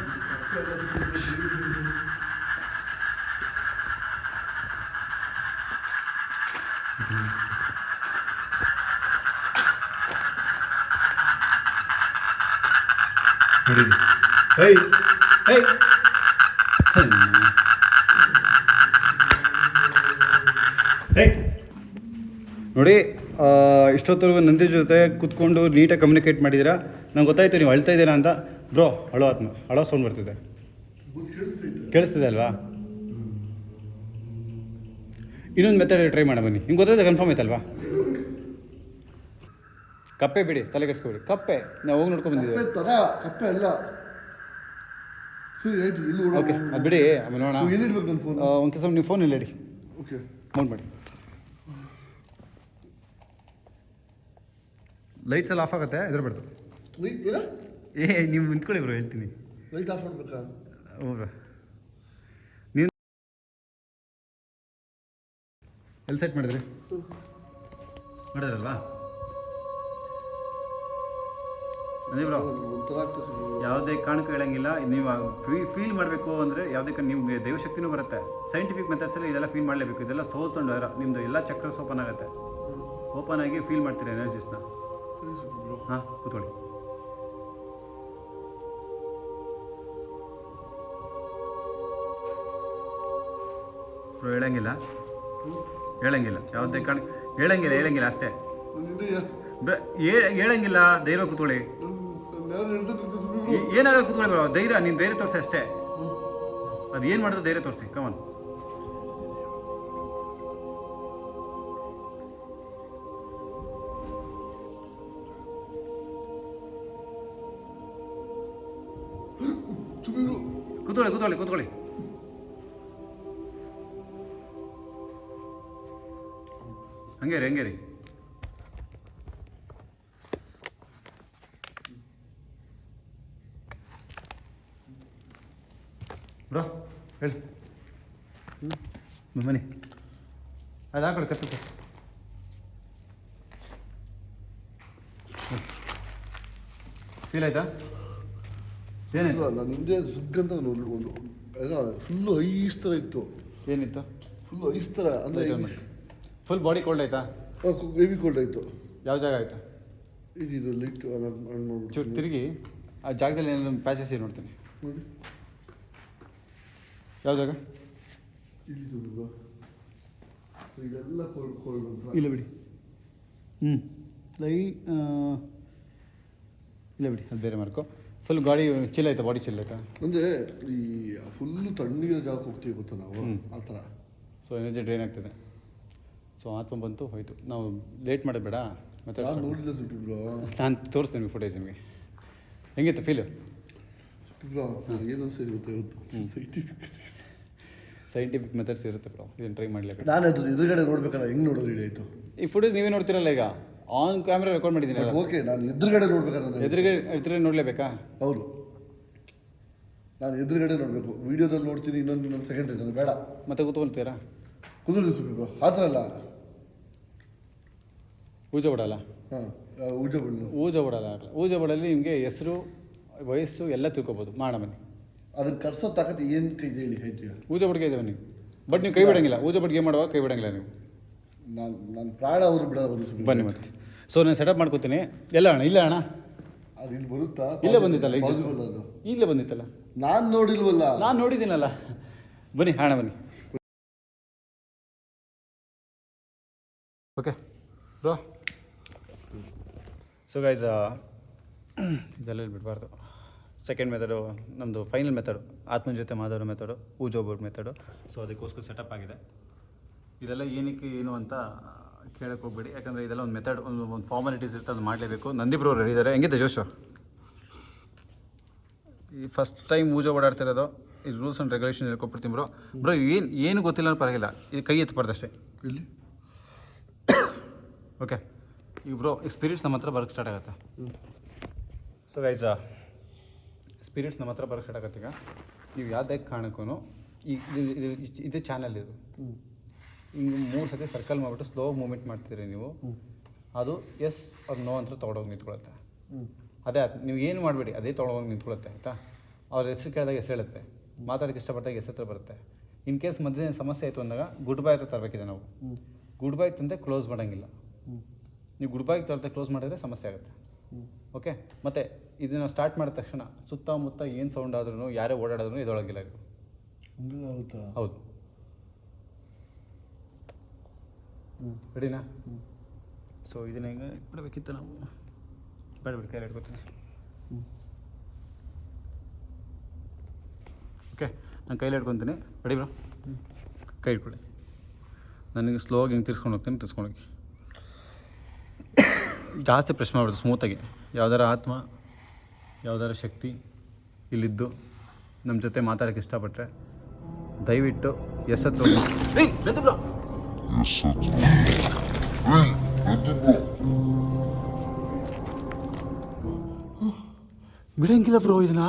[SPEAKER 1] ನೋಡಿ ಹೇಯ್ ಹೇಯ್ ನೋಡಿ ಇಷ್ಟೊತ್ತವರೆಗೂ ನಂದಿ ಜೊತೆ ಕೂತ್ಕೊಂಡು ನೀಟಾಗಿ ಕಮ್ಯುನಿಕೇಟ್ ಮಾಡಿದ್ದೀರಾ. ನಂಗೆ ಗೊತ್ತಾಯಿತು ನೀವು ಅಳ್ತಾ ಇದ್ದೀರಾ ಅಂತ. ಬ್ರೋ ಅಳೋ ಸೌಂಡ್ ಬರ್ತಿದೆ, ಕೇಳಿಸ್ತಿದೆ ಅಲ್ವಾ? ಇನ್ನೊಂದು ಮೆಥಡ್ ಟ್ರೈ ಮಾಡೋಣ ಬನ್ನಿ. ನಿಮ್ಗೆ ಗೊತ್ತಾಯ್ತು ಕನ್ಫರ್ಮ್ ಆಯ್ತಲ್ವಾ? ಕಪ್ಪೆ ಬಿಡಿ, ತಲೆ ಕೆಡಿಸ್ಕೊಬಿಡಿ. ಕಪ್ಪೆ ನಾವು ಹೋಗಿ ನೋಡ್ಕೊಂಡು ಬಂದಿದ್ದೀವಿ.
[SPEAKER 2] ಕಪ್ಪೆ ಅಲ್ಲ, ಸರಿ ಆಯ್ತು. ಇಲ್ಲಿ
[SPEAKER 1] ಓಕೆ ಅದು ಬಿಡಿ, ಆಮೇಲೆ ನೋಡೋಣ.
[SPEAKER 2] ಎಲ್ಲಿಡ್ಬೇಕು ನನ್ನ ಫೋನ್?
[SPEAKER 1] ಒಂದು ಕೆಲಸ ನೀವು ಫೋನ್ ಇಲ್ಲ ಇಡಿ.
[SPEAKER 2] ಓಕೆ
[SPEAKER 1] ಮೌಂಟ್ ಮಾಡಿ. ಲೈಟ್ಸ್ ಎಲ್ಲ ಆಫ್ ಆಗುತ್ತೆ, ಎದುರು ನೀವು ನಿಂತ್ಕೊಳ್ಳಿ ಬ್ರೋ, ಹೇಳ್ತೀನಿ.
[SPEAKER 2] ಲೈಟ್ ಆಫ್ ಮಾಡ್ಬೇಕಾ?
[SPEAKER 1] ಹೋಗ ನೀವು ಎಲ್ಲಿ ಸೆಟ್ ಮಾಡಿದ್ರಿ? ಮಾಡಿದ್ರಲ್ವಾ? ಅದೇ ಬ್ರೋ, ಯಾವುದೇ ಕಾರಣಕ್ಕೂ ಹೇಳಂಗಿಲ್ಲ. ನೀವು ಫೀಲ್ ಮಾಡಬೇಕು ಅಂದರೆ ಯಾವುದೇ ನಿಮಗೆ ದೈವಶಕ್ತಿನೂ ಬರುತ್ತೆ. ಸೈಂಟಿಫಿಕ್ ಮೆಥಡ್ಸಲ್ಲಿ ಇದೆಲ್ಲ ಫೀಲ್ ಮಾಡಲೇಬೇಕು. ಇದೆಲ್ಲ ಸೋಲ್ಸ್ ಅಂಡ್ ನಿಮ್ಮದು ಎಲ್ಲ ಚಕ್ರಸ್ ಓಪನ್ ಆಗುತ್ತೆ. ಓಪನ್ ಆಗಿ ಫೀಲ್ ಮಾಡ್ತೀರಿ ಎನರ್ಜೀಸ್ನ. ಹಾಂ, ಕೂತ್ಕೊಳ್ಳಿ. ಹೇಳಂಗಿಲ್ಲ ಯಾವುದೇ ಕಾರಣ ಹೇಳಂಗಿಲ್ಲ ಅಷ್ಟೇ. ಹೇಳಂಗಿಲ್ಲ, ಧೈರ್ಯ ಕೂತ್ಕೊಳ್ಳಿ. ಏನಾದರೂ ಕೂತ್ಕೊಳ್ಳಿ ಬರೋ, ಧೈರ್ಯ. ನೀನು ಧೈರ್ಯ ತೋರಿಸಿ ಅಷ್ಟೇ. ಅದು ಏನು ಮಾಡಿದ್ರು ಧೈರ್ಯ ತೋರಿಸಿ. ಕಮನ್. ಕೂತ್ಕೊಳ್ಳಿ. ಹಂಗೆ ರೀ ಬ್ರೋ, ಹೇಳಿ. ಬನ್ನಿ, ಅದು ಹಾಕೊಳ್ಳಿ. ಕತ್ತು ಫೀಲ್ ಆಯ್ತಾ? ಏನಾಯ್ತು?
[SPEAKER 2] ನಾನು ಹಿಂದೆ ಸುಗ್ಗಂತ ನೋಡ್ಕೊಂಡು ಫುಲ್ಲು ಐಸ್ ಥರ ಇತ್ತು.
[SPEAKER 1] ಏನಿತ್ತು?
[SPEAKER 2] ಫುಲ್ಲು ಐಸ್ ಥರ ಅಂದರೆ
[SPEAKER 1] ಫುಲ್ ಬಾಡಿ ಕೋಲ್ಡ್ ಆಯ್ತಾ?
[SPEAKER 2] ಹೆವಿ ಕೋಲ್ಡ್ ಆಯಿತು.
[SPEAKER 1] ಯಾವ ಜಾಗ ಆಯಿತು?
[SPEAKER 2] ಇದು ಲೈಟ್
[SPEAKER 1] ಚೂರು ತಿರುಗಿ ಆ ಜಾಗದಲ್ಲಿ ಏನಾದ್ರು ಪ್ಯಾಚಸ್ ಏನು ನೋಡ್ತೀನಿ.
[SPEAKER 2] ನೋಡಿ,
[SPEAKER 1] ಯಾವ ಜಾಗ?
[SPEAKER 2] ಇದೆಲ್ಲ ಕೋಲ್ಡ್ ಅಂತ.
[SPEAKER 1] ಇಲ್ಲ ಬಿಡಿ. ಇಲ್ಲ ಬಿಡಿ, ಅದು ಬೇರೆ ಮಾರ್ಕು. ಫುಲ್ ಗಾಡಿ ಚಿಲ್ ಆಯ್ತಾ? ಬಾಡಿ ಚಿಲ್ ಆಯ್ತಾ?
[SPEAKER 2] ಅಂದರೆ ಈ ಫುಲ್ಲು ತಣ್ಣಗಿರೋ ಜಾಗಕ್ಕೆ ಹೋಗ್ತೀವಿ ಗೊತ್ತಾ ನಾವು, ಆ ಥರ.
[SPEAKER 1] ಸೊ ಎನರ್ಜಿ ಡ್ರೈನ್ ಆಗ್ತದೆ. ಸೊ ಆತ್ಮ ಬಂತು, ಹೋಯ್ತು. ನಾವು ಲೇಟ್ ಮಾಡೋದು ಬೇಡ. ಮತ್ತೆ
[SPEAKER 2] ನೋಡಿಲ್ಲ ಸುಟ್ಟಿಬ್ರು,
[SPEAKER 1] ನಾನು ತೋರಿಸ್ತೀನಿ ಫುಟೇಜ್ ನಿಮಗೆ. ಹೆಂಗಿತ್ತು ಫೀಲು?
[SPEAKER 2] ಏನು ಸರಿ ಗೊತ್ತಾಗುತ್ತೆ.
[SPEAKER 1] ಸೈಂಟಿಫಿಕ್ ಮೆಥಡ್ಸ್ ಇರುತ್ತೆ ಬ್ರೋ, ಇದನ್ನು ಟ್ರೈ ಮಾಡಲೇಬೇಕು.
[SPEAKER 2] ನಾನು ಅದು ಎದುರುಗಡೆ ನೋಡ್ಬೇಕಲ್ಲ, ಹೆಂಗೆ ನೋಡೋದು ಹಿಡಿಯಾಯಿತು?
[SPEAKER 1] ಈ ಫುಟೇಜ್ ನೀವೇ ನೋಡ್ತಿರಲ್ಲ ಈಗ, ಆನ್ ಕ್ಯಾಮ್ರಾ ರೆಕಾರ್ಡ್ ಮಾಡಿದ್ದೀನಿ.
[SPEAKER 2] ಓಕೆ, ನಾನು ಎದುರುಗಡೆ ನೋಡ್ಬೇಕಲ್ಲ.
[SPEAKER 1] ಎದುರುಗಡೆ ನೋಡಲೇಬೇಕಾ?
[SPEAKER 2] ಹೌದು, ನಾನು ಎದುರುಗಡೆ ನೋಡಬೇಕು. ವೀಡಿಯೋದಲ್ಲಿ ನೋಡ್ತೀನಿ, ಇನ್ನೊಂದು ಸೆಕೆಂಡ್ ಇರ್ತದೆ, ಬೇಡ. ಮತ್ತೆ
[SPEAKER 1] ಕೂತ್ಕೊಳ್ತೀರಾ?
[SPEAKER 2] ಕುದುರೆ ಸುಬ್ರು ಆ ಥರ ಅಲ್ಲ.
[SPEAKER 1] ಊಜ ಬಿಡಲ್ಲ.
[SPEAKER 2] ಹಾಂ,
[SPEAKER 1] ಊಜ ಬಿಡಲ್ಲಿ ನಿಮಗೆ ಹೆಸರು, ವಯಸ್ಸು ಎಲ್ಲ ತಿಳ್ಕೊಬೋದು. ಮಾಡ ಬನ್ನಿ.
[SPEAKER 2] ಅದನ್ನು ಕರ್ಸೋ ತಾಕತ್ ಏನು ಕೈ ಹೇಳಿ ಹೇಳ್ತೀಯ?
[SPEAKER 1] ಊಜ ಬಡ್ಗೆ ಇದ್ದಾವೆ ನೀವು, ಬಟ್ ನೀವು ಕೈ ಬಿಡಂಗಿಲ್ಲ. ಊಜ ಬಡ್ಗೆ ಏನು ಮಾಡುವಾಗ ಕೈ ಬಿಡಂಗಿಲ್ಲ ನೀವು.
[SPEAKER 2] ನಾನು ಪ್ರಾಣ ಅವರು ಬಿಡೋದು.
[SPEAKER 1] ಬನ್ನಿ ಮತ್ತೆ. ಸೊ ನಾನು ಸೆಟಪ್ ಮಾಡ್ಕೋತೀನಿ. ಎಲ್ಲ ಅಣ್ಣ, ಇಲ್ಲ ಅಣ್ಣ,
[SPEAKER 2] ಅದು ಇಲ್ಲಿ ಬರುತ್ತಾ?
[SPEAKER 1] ಇಲ್ಲೇ ಬಂದಿತ್ತಲ್ಲ,
[SPEAKER 2] ಅದು
[SPEAKER 1] ಇಲ್ಲೇ ಬಂದಿತ್ತಲ್ಲ.
[SPEAKER 2] ನಾನು ನೋಡಿಲ್ವಲ್ಲ.
[SPEAKER 1] ನಾನು ನೋಡಿದ್ದೀನಲ್ಲ. ಬನ್ನಿ ಅಣ್ಣ, ಬನ್ನಿ. Okay bro. ಸೊ ಗೈಸ್, ಇದೆಲ್ಲ ಬಿಡಬಾರ್ದು. ಸೆಕೆಂಡ್ ಮೆಥಡು ನಮ್ಮದು ಫೈನಲ್ ಮೆಥಡು, ಆತ್ಮನ ಜೊತೆ ಮಾತಾಡೋ ಮೆಥಡು, ಊಜೋಬೋರ್ಡ್ ಮೆಥಡು. ಸೊ ಅದಕ್ಕೋಸ್ಕರ ಸೆಟಪ್ ಆಗಿದೆ. ಇದೆಲ್ಲ ಏನಕ್ಕೆ ಏನು ಅಂತ ಕೇಳಕ್ಕೆ ಹೋಗ್ಬೇಡಿ, ಯಾಕಂದರೆ ಇದೆಲ್ಲ ಒಂದು ಮೆಥಡ್, ಒಂದು ಫಾರ್ಮಾಲಿಟೀಸ್ ಇರುತ್ತೆ, ಅದು ಮಾಡಲೇಬೇಕು. ನಂದಿ ಬ್ರೋ ರೆಡಿ ಇದ್ದಾರೆ. ಹೆಂಗಿದೆ ಜೋಶು? ಈ ಫಸ್ಟ್ ಟೈಮ್ ಊಜ ಓಡಾಡ್ತಿರೋದು. ಈ ರೂಲ್ಸ್ ಆ್ಯಂಡ್ ರೆಗ್ಯುಲೇಷನ್ ಹೇಳ್ಕೊಡ್ತೀನಿ ಬ್ರೋ. ಏನು ಗೊತ್ತಿಲ್ಲ ಅಂದ್ರೆ ಪರವಾಗಿಲ್ಲ, ಇದು ಕೈ ಎತ್ತಬಾರ್ದು ಅಷ್ಟೇ.
[SPEAKER 2] ಇಲ್ಲಿ
[SPEAKER 1] ಓಕೆ. ಈಗ ಬ್ರೋ, ಈಗ ಸ್ಪಿರಿಟ್ಸ್ ನಮ್ಮ ಹತ್ರ ಬರೋಕ್ಕೆ ಸ್ಟಾರ್ಟ್ ಆಗುತ್ತೆ. ಸೊ ಗೈಸ್, ಸ್ಪಿರಿಟ್ಸ್ ನಮ್ಮ ಹತ್ರ ಬರೋಕ್ಕೆ ಸ್ಟಾರ್ಟ್ ಆಗುತ್ತೆ. ಈಗ ನೀವು ಯಾವುದೇ ಕಾರಣಕ್ಕೂ ಈಗ ಇದು ಚಾನಲ್ ಇದು ಹಿಂಗೆ 3 ಸತಿ ಸರ್ಕಲ್ ಮಾಡಿಬಿಟ್ಟು ಸ್ಲೋ ಮೂಮೆಂಟ್ ಮಾಡ್ತೀರಿ ನೀವು. ಅದು ಎಸ್ ಅದು ನೋ ಅಂತ ತೊಗೊಂಡೋಗಿ ನಿಂತ್ಕೊಳ್ಳುತ್ತೆ. ಅದೇ ನೀವು ಏನು ಮಾಡಬೇಡಿ, ಅದೇ ತೊಗೊಂಡೋಗಿ ನಿಂತ್ಕೊಳ್ಳುತ್ತೆ. ಆಯಿತಾ? ಅವ್ರ ಹೆಸರು ಕೇಳಿದಾಗ ಹೆಸರು ಹೇಳುತ್ತೆ, ಮಾತಾಡೋಕ್ಕೆ ಇಷ್ಟಪಟ್ಟಾಗ ಹೆಸರು ಹತ್ರ ಬರುತ್ತೆ. ಇನ್ ಕೇಸ್ ಮಧ್ಯೆ ಸಮಸ್ಯೆ ಆಯಿತು ಅಂದಾಗ ಗುಡ್ ಬೈ ಹತ್ರ ತರಬೇಕಿದೆ ನಾವು. ಗುಡ್ ಬೈ ತಂದೆ ಕ್ಲೋಸ್ ಮಾಡೋಂಗಿಲ್ಲ. ನೀವು ಗುಡ್ ಬೈ ತರತೆ ಕ್ಲೋಸ್ ಮಾಡಿದ್ರೆ ಸಮಸ್ಯೆ ಆಗುತ್ತೆ. ಓಕೆ. ಮತ್ತು ಇದನ್ನು ಸ್ಟಾರ್ಟ್ ಮಾಡಿದ ತಕ್ಷಣ ಸುತ್ತಮುತ್ತ ಏನು ಸೌಂಡ್ ಆದ್ರೂ ಯಾರೇ ಓಡಾಡಿದ್ರು ಇದೊಳಗಿಲ್ಲ ಇದು.
[SPEAKER 2] ಹೌದಾ?
[SPEAKER 1] ಹೌದು. ರೆಡಿನಾ? ಸೊ ಇದನ್ನ ಈಗ ಇಟ್ಬಿಡಬೇಕಿತ್ತು ನಾವು. ಬೇಡ ಕೈಯಲ್ಲಿ ಇಟ್ಕೊತೀನಿ. ಓಕೆ, ನಾನು ಕೈಯಲ್ಲಿ ಇಟ್ಕೊತೀನಿ. Ready bro? ಕೈ ಇಟ್ಕೊಳ್ಳಿ. ನನಗೆ ಸ್ಲೋ ಆಗಿ ಹಿಂಗೆ ತಿರ್ಸ್ಕೊಂಡು ಹೋಗ್ತೀನಿ. ತಿರ್ಸ್ಕೊಂಡೋಗಿ ಜಾಸ್ತಿ ಪ್ರೆಸ್ ಮಾಡ್ಬಿಡ್ತು. ಸ್ಮೂತಾಗಿ ಯಾವ್ದಾರ ಆತ್ಮ, ಯಾವ್ದಾರ ಶಕ್ತಿ ಇಲ್ಲಿದ್ದು ನಮ್ಮ ಜೊತೆ ಮಾತಾಡೋಕ್ಕೆ ಇಷ್ಟಪಟ್ಟರೆ ದಯವಿಟ್ಟು ಎಸ್ ಹತ್ರ ಬಿಡಂಗಿಲ್ಲ ಬ್ರೋ ಇದನ್ನ.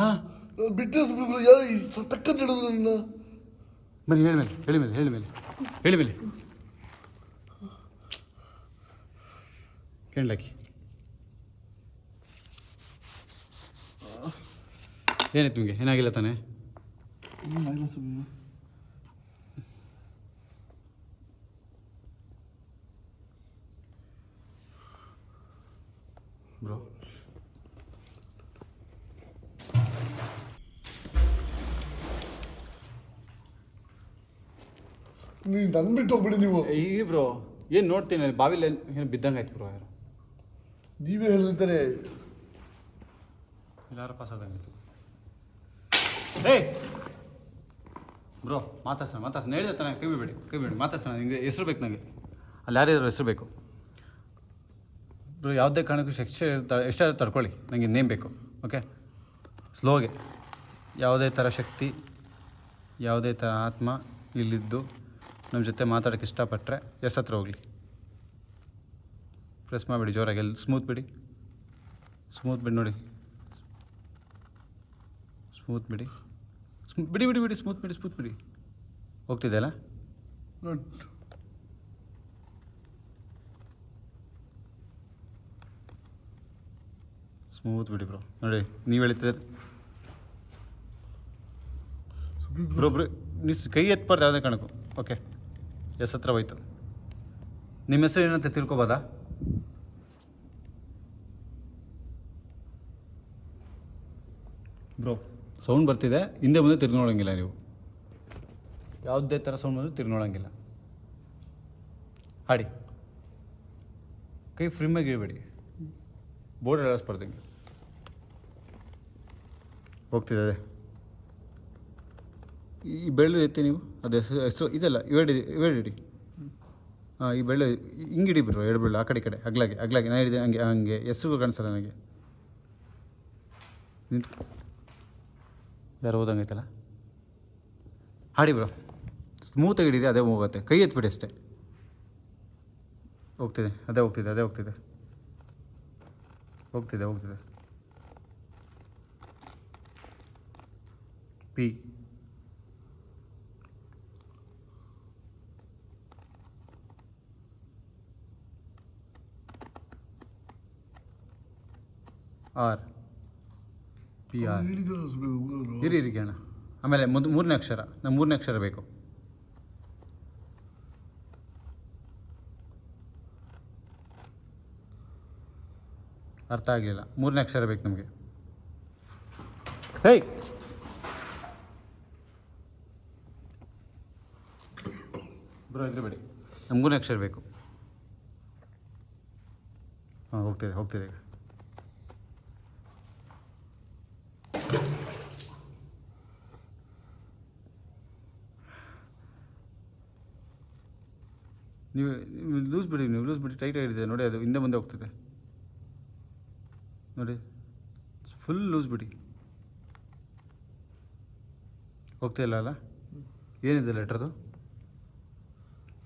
[SPEAKER 2] ಬಿಟ್ಟೆ ಯಾರು ಟಕ್ಕಂತ ಹೇಳಿದ್ರು ನನ್ನ.
[SPEAKER 1] ಬನ್ನಿ ಹೇಳಿ ಮೇಲೆ ಕೇಳಲಾಕಿ. ಏನಾಯ್ತು ನಿಮಗೆ? ಏನಾಗಿಲ್ಲ ತಾನೇ? ಬ್ರೋ
[SPEAKER 2] ನೀವು ನನ್ನ ಬಿಟ್ಟು ಹೋಗ್ಬಿಡಿ ನೀವು.
[SPEAKER 1] ಈ ಬ್ರೋ ಏನು ನೋಡ್ತೀನಿ, ಬಾವಿಲಿ ಏನು ಬಿದ್ದಂಗೆ ಆಯ್ತು ಬ್ರೋ. ಯಾರು
[SPEAKER 2] ನೀವೇ ಹೇಳ್ತಾರೆ
[SPEAKER 1] ಎಲ್ಲಾರು ಪಾಸ್ ಆದಂಗೆ. ಏಯ್ ಬ್ರೋ ಮಾತಾಡ್ಸೋಣ ಹೇಳಿದೆ ತಾನೆ. ಕೈ ಬಿಡಿ ಮಾತಾಡ್ಸೋಣ. ನಿಮಗೆ ಹೆಸರು ಬೇಕು ನನಗೆ. ಅಲ್ಲಿ ಯಾರಿದ್ರು ಹೆಸರು ಬೇಕು ಬ್ರೋ. ಯಾವುದೇ ಕಾರಣಕ್ಕೂ ಎಷ್ಟಾದ್ರೂ ತಡ್ಕೊಳ್ಳಿ, ನನಗೆ ನೇಮ್ ಬೇಕು. ಓಕೆ, ಸ್ಲೋಗೆ. ಯಾವುದೇ ಥರ ಶಕ್ತಿ, ಯಾವುದೇ ಥರ ಆತ್ಮ ಇಲ್ಲಿದ್ದು ನಮ್ಮ ಜೊತೆ ಮಾತಾಡೋಕ್ಕೆ ಇಷ್ಟಪಟ್ಟರೆ ಎಸ್ ಹತ್ರ ಹೋಗಲಿ. ಪ್ರೆಸ್ ಮಾಡಿಬಿಡಿ ಜೋರಾಗಿ. ಎಲ್ಲಿ ಸ್ಮೂತ್ ಬಿಡಿ ನೋಡಿ. ಸ್ಮೂತ್ ಬಿಡಿ. ಸ್ಮೂತ್ ಬಿಡಿ. ಹೋಗ್ತಿದೆ ಅಲ್ಲ? ಸ್ಮೂತ್ ಬಿಡಿ ಬ್ರೋ. ನೋಡಿ ನೀವು ಹೇಳ್ತಿದ್ದೀರಿ ಬ್ರೋ. ನೀವು ಕೈ ಎತ್ಬಾರ್ದು ಯಾವುದೇ ಕಾರಣಕ್ಕೂ. ಓಕೆ, ಎಸ್ ಹತ್ರ ಹೋಯ್ತು. ನಿಮ್ಮ ಹೆಸರು ಏನಂತ ತಿಳ್ಕೊಬೋದಾ? ಬ್ರೋ ಸೌಂಡ್ ಬರ್ತಿದೆ, ಹಿಂದೆ ಮುಂದೆ ತಿರ್ಗಿ ನೋಡೋಂಗಿಲ್ಲ ನೀವು. ಯಾವುದೇ ಥರ ಸೌಂಡ್ ಬಂದರೂ ತಿರ್ಗಿ ನೋಡೋಂಗಿಲ್ಲ. ಹಾಡಿ. ಕೈ ಫ್ರೀಮಾಗಿ ಇಡಬೇಡಿ. ಬೋರ್ಡ್ ಎಳಸ್ಬಾರ್ದಂಗೆ. ಹೋಗ್ತಿದೆ ಅದೇ. ಈ ಬೆಳ್ಳು ಎತ್ತಿ ನೀವು. ಅದು ಹೆಸರು ಇದೆಲ್ಲ ಇವೇಡಿ. ಹಾಂ, ಈ ಬೆಳ್ಳು ಹಿಂಗಿಡಿ ಬ್ರೋ. ಎರಡು ಬೆಳ್ಳು ಆ ಕಡೆ ಅಗ್ಲಾಗಿ ನಾನು ಹೇಳಿದೆ. ಹಂಗೆ ಹೆಸರು ಕಾಣಿಸಲ್ಲ ನನಗೆ. ನಿಂತು ಯಾರು ಹೋದಂಗೈತಲ್ಲ. ಹಾಡಿ ಬ್ರೋ. ಸ್ಮೂತಾಗಿ ಹಿಡೀರಿ, ಅದೇ ಹೋಗುತ್ತೆ. ಕೈ ಎತ್ಬಿಡಿ ಅಷ್ಟೇ. ಹೋಗ್ತಿದೆ. P R P R. ಇರಿ ಕೇಳೋಣ. ಆಮೇಲೆ ಮೂರನೇ ಅಕ್ಷರ. ನಮ್ಮ ಮೂರನೇ ಅಕ್ಷರ ಬೇಕು. ಅರ್ಥ ಆಗಲಿಲ್ಲ. ಮೂರನೇ ಅಕ್ಷರ ಬೇಕು ನಮಗೆ. ಹೇಯ್ ಬ್ರೋ ಇದ್ರಬೇಡಿ. ನಮ್ಮ ಮೂರನೇ ಅಕ್ಷರ ಬೇಕು. ಹಾಂ, ಹೋಗ್ತಿದೆ. ನೀವು ಲೂಸ್ ಬಿಡಿ. ಟೈಟ್ ಆಗಿರುತ್ತೆ ನೋಡಿ. ಅದು ಹಿಂದೆ ಮುಂದೆ ಹೋಗ್ತಿದೆ ನೋಡಿ. ಫುಲ್ ಲೂಸ್ ಬಿಡಿ. ಹೋಗ್ತಿಲ್ಲ ಅಲ್ಲ? ಏನಿದೆ ಲೆಟ್ರದು?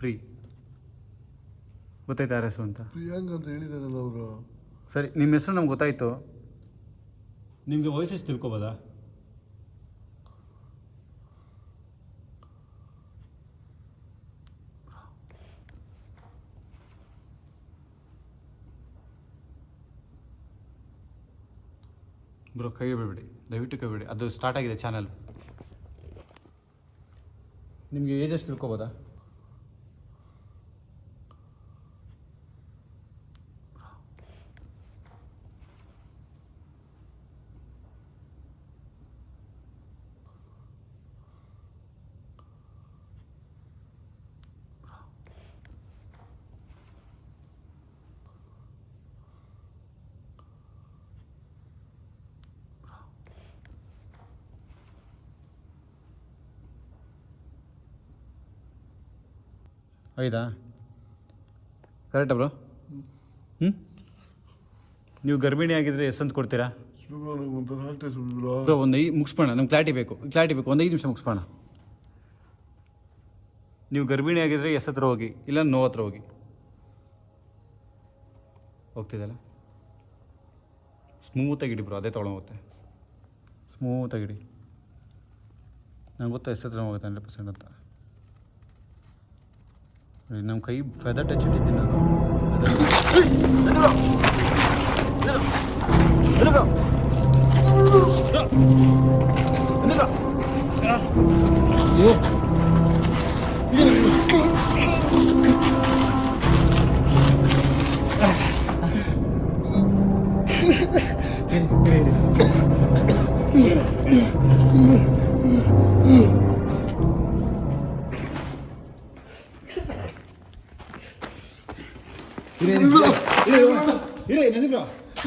[SPEAKER 1] ಪ್ರೀ. ಗೊತ್ತಾಯ್ತು ಯಾರ ಹೆಸರು ಅಂತ?
[SPEAKER 2] ಪ್ರಿಯಾಂಕ್ ಅಂತ ಹೇಳಿದಾರಲ್ಲ ಅವರು.
[SPEAKER 1] ಸರಿ, ನಿಮ್ಮ ಹೆಸರು ನಮ್ಗೆ ಗೊತ್ತಾಯಿತು. ನಿಮಗೆ ವಾಯ್ಸ್ ಎಷ್ಟು ತಿಳ್ಕೊಬೋದಾ? ಬ್ರೋ ಕೈ ಬಿಡಬೇಡಿ, ದಯವಿಟ್ಟು ಕೈ ಬಿಡಿ. ಅದು ಸ್ಟಾರ್ಟ್ ಆಗಿದೆ ಚಾನಲ್. ನಿಮಗೆ ಏಜ್ ಎಷ್ಟು ತಿಳ್ಕೊಬೋದಾ? ಐದಾ ಕರೆಕ್ಟಾ ಬ್ರೋ? ಹ್ಞೂ ನೀವು ಗರ್ಭಿಣಿ ಆಗಿದ್ರೆ ಎಸ್ ಅಂತ ಕೊಡ್ತೀರಾ ಬ್ರೋ? ಒಂದು ಮುಗಿಸ್ಬೋಣ, ನಮ್ಗೆ ಕ್ಲಾರಿಟಿ ಬೇಕು ಒಂದು 5 ನಿಮಿಷ ಮುಗಿಸ್ಬೋಣ. ನೀವು ಗರ್ಭಿಣಿ ಆಗಿದ್ರೆ ಎಸ್ ಹತ್ರ ಹೋಗಿ, ಇಲ್ಲ ನೋ ಹತ್ರ ಹೋಗಿ. ಹೋಗ್ತಿದ್ದಲ್ಲ ಸ್ಮೂತಾಗಿಡಿ ಬ್ರೋ, ಅದೇ ತೊಗೊಂಡೋಗುತ್ತೆ. ಸ್ಮೂತಾಗಿಡಿ. ನಂಗೆ ಗೊತ್ತಾ ಎಸ್ ಹತ್ರ ಹೋಗುತ್ತೆ 100% ಅಂತ. ನಮ್ಮ ಕೈ ಫೆದರ್ ಟಚ್ ಇಟ್ಟಿದ್ದೀನಿ ನಾನು.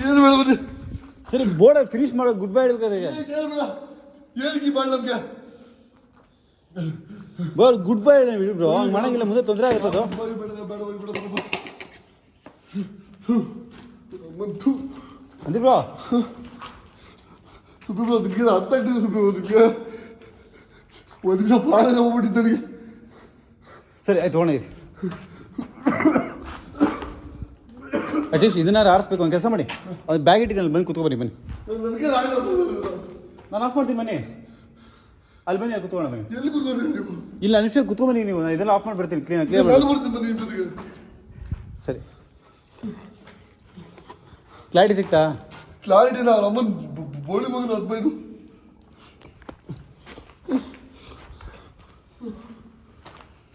[SPEAKER 2] ಏನು ಬೇಡ ಬನ್ನಿ
[SPEAKER 1] ಸರಿ, ಬೋರ್ಡಲ್ಲಿ ಫಿನಿಶ್ ಮಾಡೋ ಗುಡ್ ಬೈ ಹೇಳ್ಬೇಕಾದ್ರೆ
[SPEAKER 2] ಏನಕ್ಕೆ ಬಾಳ್ ನಮ್ಗೆ
[SPEAKER 1] ಬೋರ್ಡ್ ಗುಡ್ ಬೈ ಬಿಡಿ ಬ್ರೋ, ಹಂಗೆ ಮಾಡಂಗಿಲ್ಲ, ಮುಂದೆ ತೊಂದರೆ ಆಗುತ್ತದು. ಅಂದಿ ಬ್ರೋ
[SPEAKER 2] ಸುಬ್ಬಿ ಬ್ರೋ ನಿಮಗೆ ಅರ್ಥ ಆಗ್ತಿದೆ ಸುಬ್ಬಿ ಬ್ರೋ, ನಿಮಗೆ ಒಂದು ನಿಮಿಷ ಪ್ರಾಣ ಹೋಗ್ಬಿಟ್ಟಿತ್ತು ನನಗೆ.
[SPEAKER 1] ಸರಿ ಆಯ್ತು ತೊಗೊಂಡಿರಿ. ಅಜೇಶ್ ಇದನ್ನಾರು ಆರಿಸ್ಬೇಕು, ಒಂದು ಕೆಲಸ ಮಾಡಿ, ಅದು ಬ್ಯಾಗ್ ಇಟ್ಟಿನಲ್ಲಿ ಬಂದು ಕುತ್ಕೊಬನ್ನಿ. ಬನ್ನಿ,
[SPEAKER 2] ನನಗೆ
[SPEAKER 1] ನಾನು ಆಫ್ ಮಾಡ್ತೀನಿ. ಬನ್ನಿ, ಅಲ್ಲಿ ಬನ್ನಿ, ಅಲ್ಲಿ ಕುತ್ಕೊಳ್ಳೋಣ ಬನ್ನಿ.
[SPEAKER 2] ಎಲ್ಲಿ ಕೂತ್ಕೊಂಡ್ರಿ ನೀವು?
[SPEAKER 1] ಇಲ್ಲ ನಿಮಿಷ ಕುತ್ಕೊಬನ್ನಿ ನೀವು, ನಾನು ಇದೆಲ್ಲ ಆಫ್ ಮಾಡಿ ಬರ್ತೀನಿ. ಕ್ಲಿಯರ್
[SPEAKER 2] ನಾನು ಬರ್ತೀನಿ ಬನ್ನಿ ನಿಮ್ಮ ಜೊತೆಗೆ.
[SPEAKER 1] ಸರಿ, ಕ್ಲಾರಿಟಿ ಸಿಗ್ತಾ?
[SPEAKER 2] ಕ್ಲಾರಿಟಿ ನಾವು ನಮ್ಮನ್ನ ಬೋಳಿ ಮಗನ 15.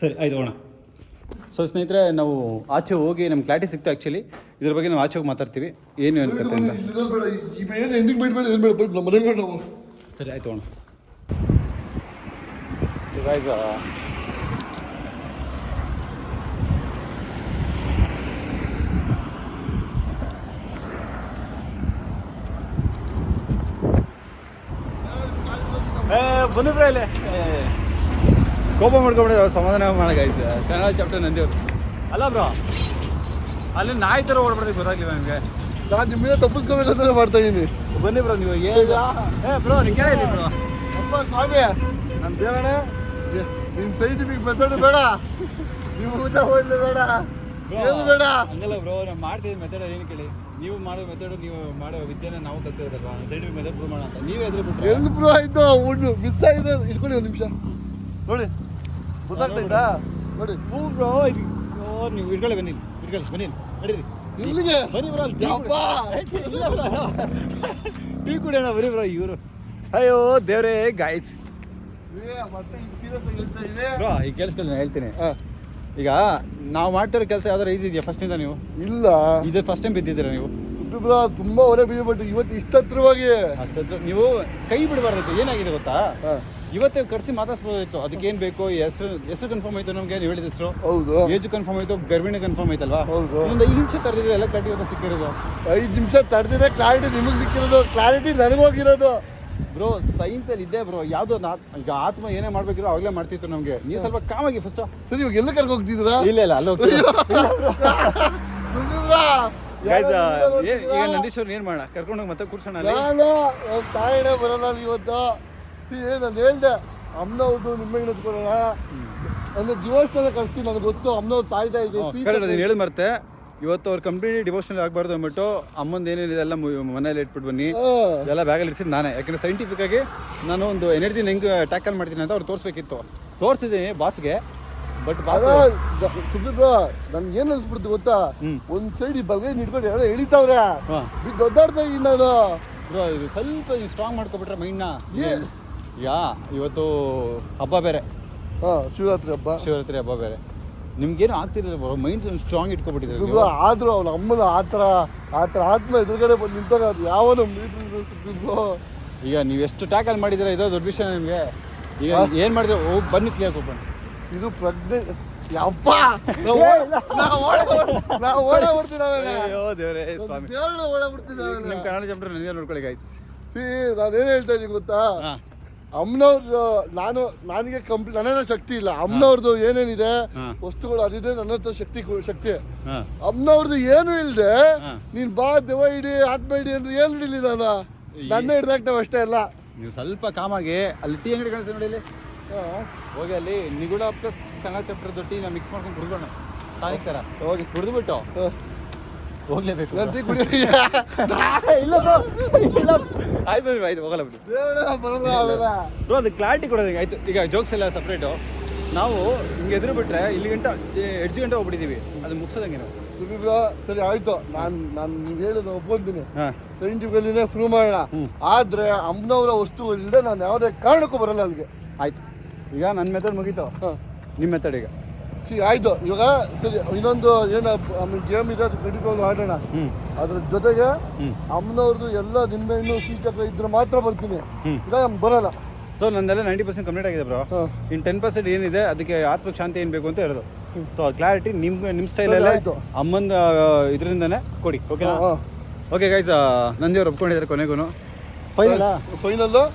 [SPEAKER 1] ಸರಿ ಆಯ್ತು ಹೋಗೋಣ. ಸೊ ಸ್ನೇಹಿತರೆ, ನಾವು ಆಚೆ ಹೋಗಿ ನಮ್ಗೆ ಕ್ಲಾರಿಟಿ ಸಿಗ್ತಾ. ಆ್ಯಕ್ಚುಲಿ ಇದ್ರ ಬಗ್ಗೆ ನಾವು ಆಚೆ ಹೋಗಿ ಮಾತಾಡ್ತೀವಿ, ಏನು ಅನ್ಸುತ್ತೆ ಅಂತ.
[SPEAKER 2] ಬೇಡ ಈಗ ಏನು ಎಂಡಿಂಗ್ ಬೇಡ ಏನು ಬೇಡ ನಮ್ಮ ಮನೆಗೆ ಬೇಡ ನಾವು.
[SPEAKER 1] ಸರಿ ಆಯ್ತು ಹೋಗೋಣ. ಸೊ ಗೈಸ್, ಬನ್ನಿ ಬ್ರೋ, ಇಲ್ಲೇ ಕೋಪ ಮಾಡ್ಕೊಂಬಿಡಿದ್ರೆ ಸಮಾಧಾನ ಮಾಡೋಕ್ಕಾಯ್ತು. ಕನ್ನಡ ಚಾಪ್ಟರ್ ನಂದೇವ್ರು ಅಲ್ಲ ಬ್ರೋ, ಅಲ್ಲಿ ನಾಯಿ ಥರ ಓಡ್ಬಿಡ್ತೀವಿ, ಗೊತ್ತಾಗ್ಲಿಲ್ಲ ನನಗೆ.
[SPEAKER 2] ನಾನು ನಿಮ್ಮಿಂದ ತಪ್ಪಿಸ್ಕೋಬೇಕಂತ ಮಾಡ್ತಾ ಇದ್ದೀನಿ.
[SPEAKER 1] ಬನ್ನಿ ಬ್ರೋ, ನೀವು ಬ್ರೋ ನೀವು ಕೇಳಿ ಬ್ರೋ.
[SPEAKER 2] ಅಪ್ಪ ಸ್ವಾಮಿ, ನಾನು ದೇವಣ್ಣ ನಿಮ್ಮ ಸೈಂಟಿಫಿಕ್ ಮೆಥಡ್ ಬೇಡ, ನೀವು ಊಟ ಹೋಗ್ಲಿ ಬೇಡ, ಏನು ಬೇಡ.
[SPEAKER 1] ಹಂಗಲ್ಲ ಬ್ರೋ, ನಾವು ಮಾಡ್ತಿದ್ದ ಮೆಥಡ್ ಏನು ಕೇಳಿ, ನೀವು ಮಾಡೋ ಮೆಥಡು, ನೀವು ಮಾಡೋ ವಿದ್ಯೆನ ನಾವು ಕಲ್ತಿರೋದಲ್ವಾ, ಸೈಂಟಿಫಿಕ್ ಮೆಥಡ್ ಪ್ರೂವ್ ಮಾಡೋಣ ಅಂತ ನೀವೇ ಎದುರು ಬಿಟ್ಟು.
[SPEAKER 2] ಎಲ್ಲಿ ಪ್ರೂವ್ ಆಯಿತು? ಉಣ್ಣು ಮಿಸ್ ಆಗಿದೆ. ಇಟ್ಕೊಳ್ಳಿ ಒಂದು ನಿಮಿಷ ನೋಡಿ, ಗೊತ್ತಾಗ್ತಾ ನೋಡಿ.
[SPEAKER 1] ಹ್ಞೂ ಬ್ರೋ, ನೀವು ಇಟ್ಕೊಳ್ಳಿ, ಬನ್ನಿ ಬನ್ನಿ ನಡೀರಿ
[SPEAKER 2] ಇಲ್ಲಿಗೆ
[SPEAKER 1] ಬನ್ನಿ ಬ್ರೋ. ಟೀ ಕುಡಿಯೋಣ ಬರೀ ಬ್ರೋ. ಇವರು ಅಯ್ಯೋ ದೇವ್ರೇ ಗಾಯ್ಸ್
[SPEAKER 2] ಮತ್ತೆ ಸೀರಿಯಸ್ ಹೇಳ್ತಾ ಇದೆ
[SPEAKER 1] ಬ್ರೋ. ಈ ಕೆಲಸದಲ್ಲಿ ನಾನು ಹೇಳ್ತೀನಿ, ಈಗ ನಾವು ಮಾಡ್ತಿರೋ ಕೆಲಸ ಯಾವ್ದಾರು ಈಸಿ ಇದೆಯಾ ಫಸ್ಟಿಂದ? ನೀವು
[SPEAKER 2] ಇಲ್ಲ,
[SPEAKER 1] ಇದೇ ಫಸ್ಟ್ ಟೈಮ್ ಬಿದ್ದಿದ್ದೀರಾ ನೀವು?
[SPEAKER 2] ಸುಬ್ಬಿ ಬ್ರೋ ತುಂಬಾ ಒಲೆ ಬಿದ್ದು, ಬಟ್ ಇವತ್ತು ಇಷ್ಟತ್ರವಾಗಿ
[SPEAKER 1] ಅಷ್ಟೊತ್ತು ನೀವು ಕೈ ಬಿಡಬಾರ್ದು. ಏನಾಗಿದೆ ಗೊತ್ತಾ, ಇವತ್ತೇ ಕರ್ಸಿ ಮಾತಾಡ್ಸ್ಬೋದಿತ್ತು. ಅದಕ್ಕೆ ಏನು ಬೇಕು, ಹೆಸರು ಕನ್ಫರ್ಮ್ ಆಯ್ತು ನಮಗೆ, ನೀವು ಹೇಳಿದ ಹೆಸರು,
[SPEAKER 2] ಹೌದು,
[SPEAKER 1] ಏಜ್ ಕನ್ಫರ್ಮ್ ಆಯ್ತು, ಗರ್ಭಿಣಿ ಕನ್ಫರ್ಮ್ ಆಯ್ತಲ್ವಾ?
[SPEAKER 2] ಹೌದು.
[SPEAKER 1] ಒಂದು 5 ನಿಮಿಷ ತರದಿದ್ರೆ ಎಲ್ಲ ಕ್ಲಾರಿಟಿ ಇವತ್ತು ಸಿಕ್ಕಿರೋದು.
[SPEAKER 2] 5 ನಿಮಿಷ ತಡೆದಿದೆ ಕ್ಲಾರಿಟಿ ನಿಮಗೆ ಸಿಕ್ಕಿರೋದು, ಕ್ಲಾರಿಟಿ ನನಗೋಗಿರೋದು.
[SPEAKER 1] ಬ್ರೋ ಸೈನ್ಸಲ್ಲಿ ಇದೆ ಬ್ರೋ, ಯಾವುದೋ ಈಗ ಆತ್ಮ ಏನೇ ಮಾಡ್ಬೇಕಿರೋ ಅವಾಗಲೇ ಮಾಡ್ತಿತ್ತು ನಮಗೆ. ನೀವು ಸ್ವಲ್ಪ ಕಾಮಾಗಿ ಫಸ್ಟ್.
[SPEAKER 2] ಸರಿ, ಇವಾಗ ಎಲ್ಲ ಕರ್ಕೊಂಡು ಹೋಗ್ತಿದ್ದೀರಾ?
[SPEAKER 1] ಇಲ್ಲ ಅಲ್ಲಿ ಈಗ ನಂದೀಶ್ವರ್ ಏನು ಮಾಡೋಣ, ಕರ್ಕೊಂಡೋಗಿ ಮತ್ತೆ ಕೂರ್ಸೋಣ.
[SPEAKER 2] ನಾನು ತಾಯಿನೇ ಬರಲ್ಲ ಇವತ್ತು. ನಾನು ಹೇಳ್ದೆ ಅಮ್ಮನವ್ರದ್ದು ನಿಮ್ಮಗೆ ನಿಂತ್ಕೊಳ್ಳೋಣ ಅಂದ್ರೆ ಡಿವೋರ್ಸ್ನೆಲ್ಲ ಕಳಿಸ್ತೀನಿ, ನನಗೆ ಗೊತ್ತು ಅಮ್ಮನವ್ರು ತಾಯ್ತಾ ಇದೆ.
[SPEAKER 1] ನೀನು ಹೇಳಿದ್ ಮರ್ತೆ, ಇವತ್ತು ಅವ್ರು ಕಂಪ್ಲೀಟ್ ಡಿವೋಷನಲ್ ಆಗಬಾರ್ದು ಅಂದ್ಬಿಟ್ಟು ಅಮ್ಮಂದು ಏನೇನಿದೆ ಎಲ್ಲ ಮನೇಲಿ ಇಟ್ಬಿಟ್ಟು ಬನ್ನಿ, ಎಲ್ಲ ಬ್ಯಾಗಲ್ಲಿ ಇರಿಸಿದ್ದು ನಾನೇ. ಯಾಕಂದರೆ ಸೈಂಟಿಫಿಕ್ ಆಗಿ ನಾನು ಒಂದು ಎನರ್ಜಿನ ಹೆಂಗೆ ಟ್ಯಾಕಲ್ ಮಾಡ್ತೀನಿ ಅಂತ ಅವ್ರು ತೋರಿಸ್ಬೇಕಿತ್ತು. ತೋರಿಸಿದ್ದೀನಿ ಬಾಸ್ಗೆ, ಬಟ್
[SPEAKER 2] ಸುಬ್ಬಿ ಬ್ರೋ ನನ್ಗೆ ಏನು ಅನ್ಸ್ಬಿಡ್ತು ಗೊತ್ತಾ, ಒಂದು ಸೈಡ್ ಈ ಬಲ್ಗೈ ನಿಟ್ಕೊಂಡು ಯಾರೋ ಎಳಿತಾವ್ರೆ, ದೊಡ್ಡಾಡ್ತಾ ಇದ್ದೀನಿ ನಾನು.
[SPEAKER 1] ಬ್ರೋ ಇದು ಸ್ವಲ್ಪ ಸ್ಟ್ರಾಂಗ್ ಮಾಡ್ಕೊಬಿಟ್ರೆ ಮೈಂಡ್ನ. ಈಗ ಇವತ್ತು ಹಬ್ಬ ಬೇರೆ,
[SPEAKER 2] ಶಿವರಾತ್ರಿ ಹಬ್ಬ
[SPEAKER 1] ಬೇರೆ, ನಿಮ್ಗೇನು ಆಗ್ತಿರಲಿಲ್ಲ ಬ್ರೋ, ಮೈಂಡ್ ಸ್ಟ್ರಾಂಗ್ ಇಟ್ಕೊಬಿಟ್ಟಿದ್ರು.
[SPEAKER 2] ಆದ್ರೂ ಅವ್ನ ಅಮ್ಮನ ಆ ಥರ ಆತ್ಮ ಎದುರುಗಡೆ ಬಂದು ನಿಂತಾಗ ಅದು ಯಾವನು ಬ್ರೋ.
[SPEAKER 1] ಈಗ ನೀವು ಎಷ್ಟು ಟ್ಯಾಕಲ್ ಮಾಡಿದ್ದೀರಾ, ಇದೋ ದೊಡ್ಡ ವಿಷಯ ನಿಮಗೆ. ಈಗ ಏನು ಮಾಡಿದ್ರೆ ಹೋಗಿ ಬನ್ನಿ ಕ್ಲಿಯರ್ ಕೊಡ್ಬಣ್ಣ.
[SPEAKER 2] ಇದು ಪ್ರಜ್ಞೆ ಯಪ್ಪ, ನಾವು ಓಡೇ ಬಿಡ್ತೀವಿ.
[SPEAKER 1] ದೇವರೇ ಸ್ವಾಮಿ,
[SPEAKER 2] ಓಡೇ ಬಿಡ್ತೀವಿ.
[SPEAKER 1] ನಿಮ್ಮ ಕನ್ನಡ ಚಾಪ್ಟರ್ ನನಗೆ ನೋಡ್ಕೊಳ್ಳಿ ಗೈಸ್.
[SPEAKER 2] ನಾನೇನು ಹೇಳ್ತಾ ಇದ್ದೀನಿ ಗೊತ್ತಾ, ಅಮ್ಮನವ್ರದ್ದು ನನಗೆ ನನ್ನೇನೋ ಶಕ್ತಿ ಇಲ್ಲ. ಅಮ್ಮನವ್ರದ್ದು ಏನೇನಿದೆ ವಸ್ತುಗಳು ಅದಿದೆ, ನನ್ನ ಹತ್ರ ಶಕ್ತಿ. ಅಮ್ಮನವ್ರದ್ದು ಏನು ಇಲ್ಲದೆ ನೀನ್ ಬಾ ದೆವ್ವ ಹಿಡಿ ಆತ್ಮ ಹಿಡಿ ಅಂದ್ರೆ ಏನು ಹಿಡಿಲಿ ನಾನು, ನನ್ನ ಹಿಡ್ದಾಕ್ತಾವ ಅಷ್ಟೇ ಎಲ್ಲ.
[SPEAKER 1] ನೀವು ಸ್ವಲ್ಪ ಕಾಮಾಗಿ ಅಲ್ಲಿ ಟೀ ಅಂಗಡಿ ಕಾಣಿಸ್ತಾ ನೋಡಿ, ಹೋಗಿ ಅಲ್ಲಿ ನಿಗೂಢ ಪ್ಲಸ್ ಕನ್ನಡ ಚಾಪ್ಟರ್ದು ಟೀ ನಾವು ಮಿಕ್ಸ್ ಮಾಡ್ಕೊಂಡು ಕುಡ್ಕೊಂಡು ಟಾನಿಕ್ ಥರ ಹೋಗಿ ಕುಡಿದ್ಬಿಟ್ಟು ಹೋಗ್ಲೇಬೇಕು. ಇಲ್ಲ ಆಯ್ತು ಹೋಗಲ್ಲ ಬಿಟ್ಟು ಬ್ರೋ, ಅದು ಕ್ಲಾರಿಟಿ ಕೊಡೋದು ಆಯ್ತು. ಈಗ ಜೋಕ್ಸ್ ಎಲ್ಲ ಸಪ್ರೇಟು, ನಾವು ಹಿಂಗೆ ಎದುರು ಬಿಟ್ರೆ ಇಲ್ಲಿ ಗಂಟೆ ಎಡ್ಜು ಗಂಟೆ ಹೋಗ್ಬಿಟ್ಟಿದ್ದೀವಿ, ಅದು ಮುಗಿಸೋದಂಗೆ ನಾವು.
[SPEAKER 2] ಸರಿ ಆಯ್ತು, ನಾನು ನೀವು ಹೇಳೋದು ಒಪ್ಕೊಂತೀನಿ, ಸೈಂಟಿಫಿಕಲಿನೇ ಪ್ರೂವ್ ಮಾಡೋಣ. ಆದ್ರೆ ಅಮ್ಮನವರ ವಸ್ತುಗಳಿಲ್ಲದೆ ನಾನು ಯಾವುದೇ ಕಾರಣಕ್ಕೂ ಬರಲ್ಲ ಅಲ್ಲಿಗೆ.
[SPEAKER 1] ಆಯ್ತು, ಈಗ ನನ್ನ ಮೆಥಡ್ ಮುಗೀತು, ನಿಮ್ಮ ಮೆಥಡ್ ಈಗ
[SPEAKER 2] ಆಯ್ತು. ಇವಾಗ ಸರಿ, ಇನ್ನೊಂದು ಏನು ಗೇಮ್ ಇದೆ, ಅದು ಕಡಿಕೊಂಡು ಆಡೋಣ. ಅದ್ರ ಜೊತೆಗೆ ಅಮ್ಮನವ್ರದ್ದು ಎಲ್ಲ ನಿಂಬೆಹಣ್ಣು ಸೀಚಕ್ರ ಇದ್ರೆ ಮಾತ್ರ ಬರ್ತೀನಿ, ಈಗ ನಮ್ಗೆ ಬರಲ್ಲ.
[SPEAKER 1] ಸೊ ನಂದೆಲ್ಲ 90% ಕಂಪ್ಲೀಟ್ ಆಗಿದೆ ಬ್ರೋ. ಇನ್ನು 10% ಏನಿದೆ ಅದಕ್ಕೆ ಆತ್ಮಶಾಂತಿ ಏನು ಬೇಕು ಅಂತ ಹೇಳೋದು. ಸೊ ಕ್ಲಾರಿಟಿ ನಿಮ್ಮ ಸ್ಟೈಲಲ್ಲೇ ಅಮ್ಮನ ಇದರಿಂದನೇ ಕೊಡಿ, ಓಕೆನಾ? ಓಕೆ ಗೈಸ್, ನಂದಿಯವ್ರು ಒಪ್ಕೊಂಡಿದ್ದಾರೆ ಕೊನೆಗೂ.
[SPEAKER 2] ಫೈನಲ್ಲು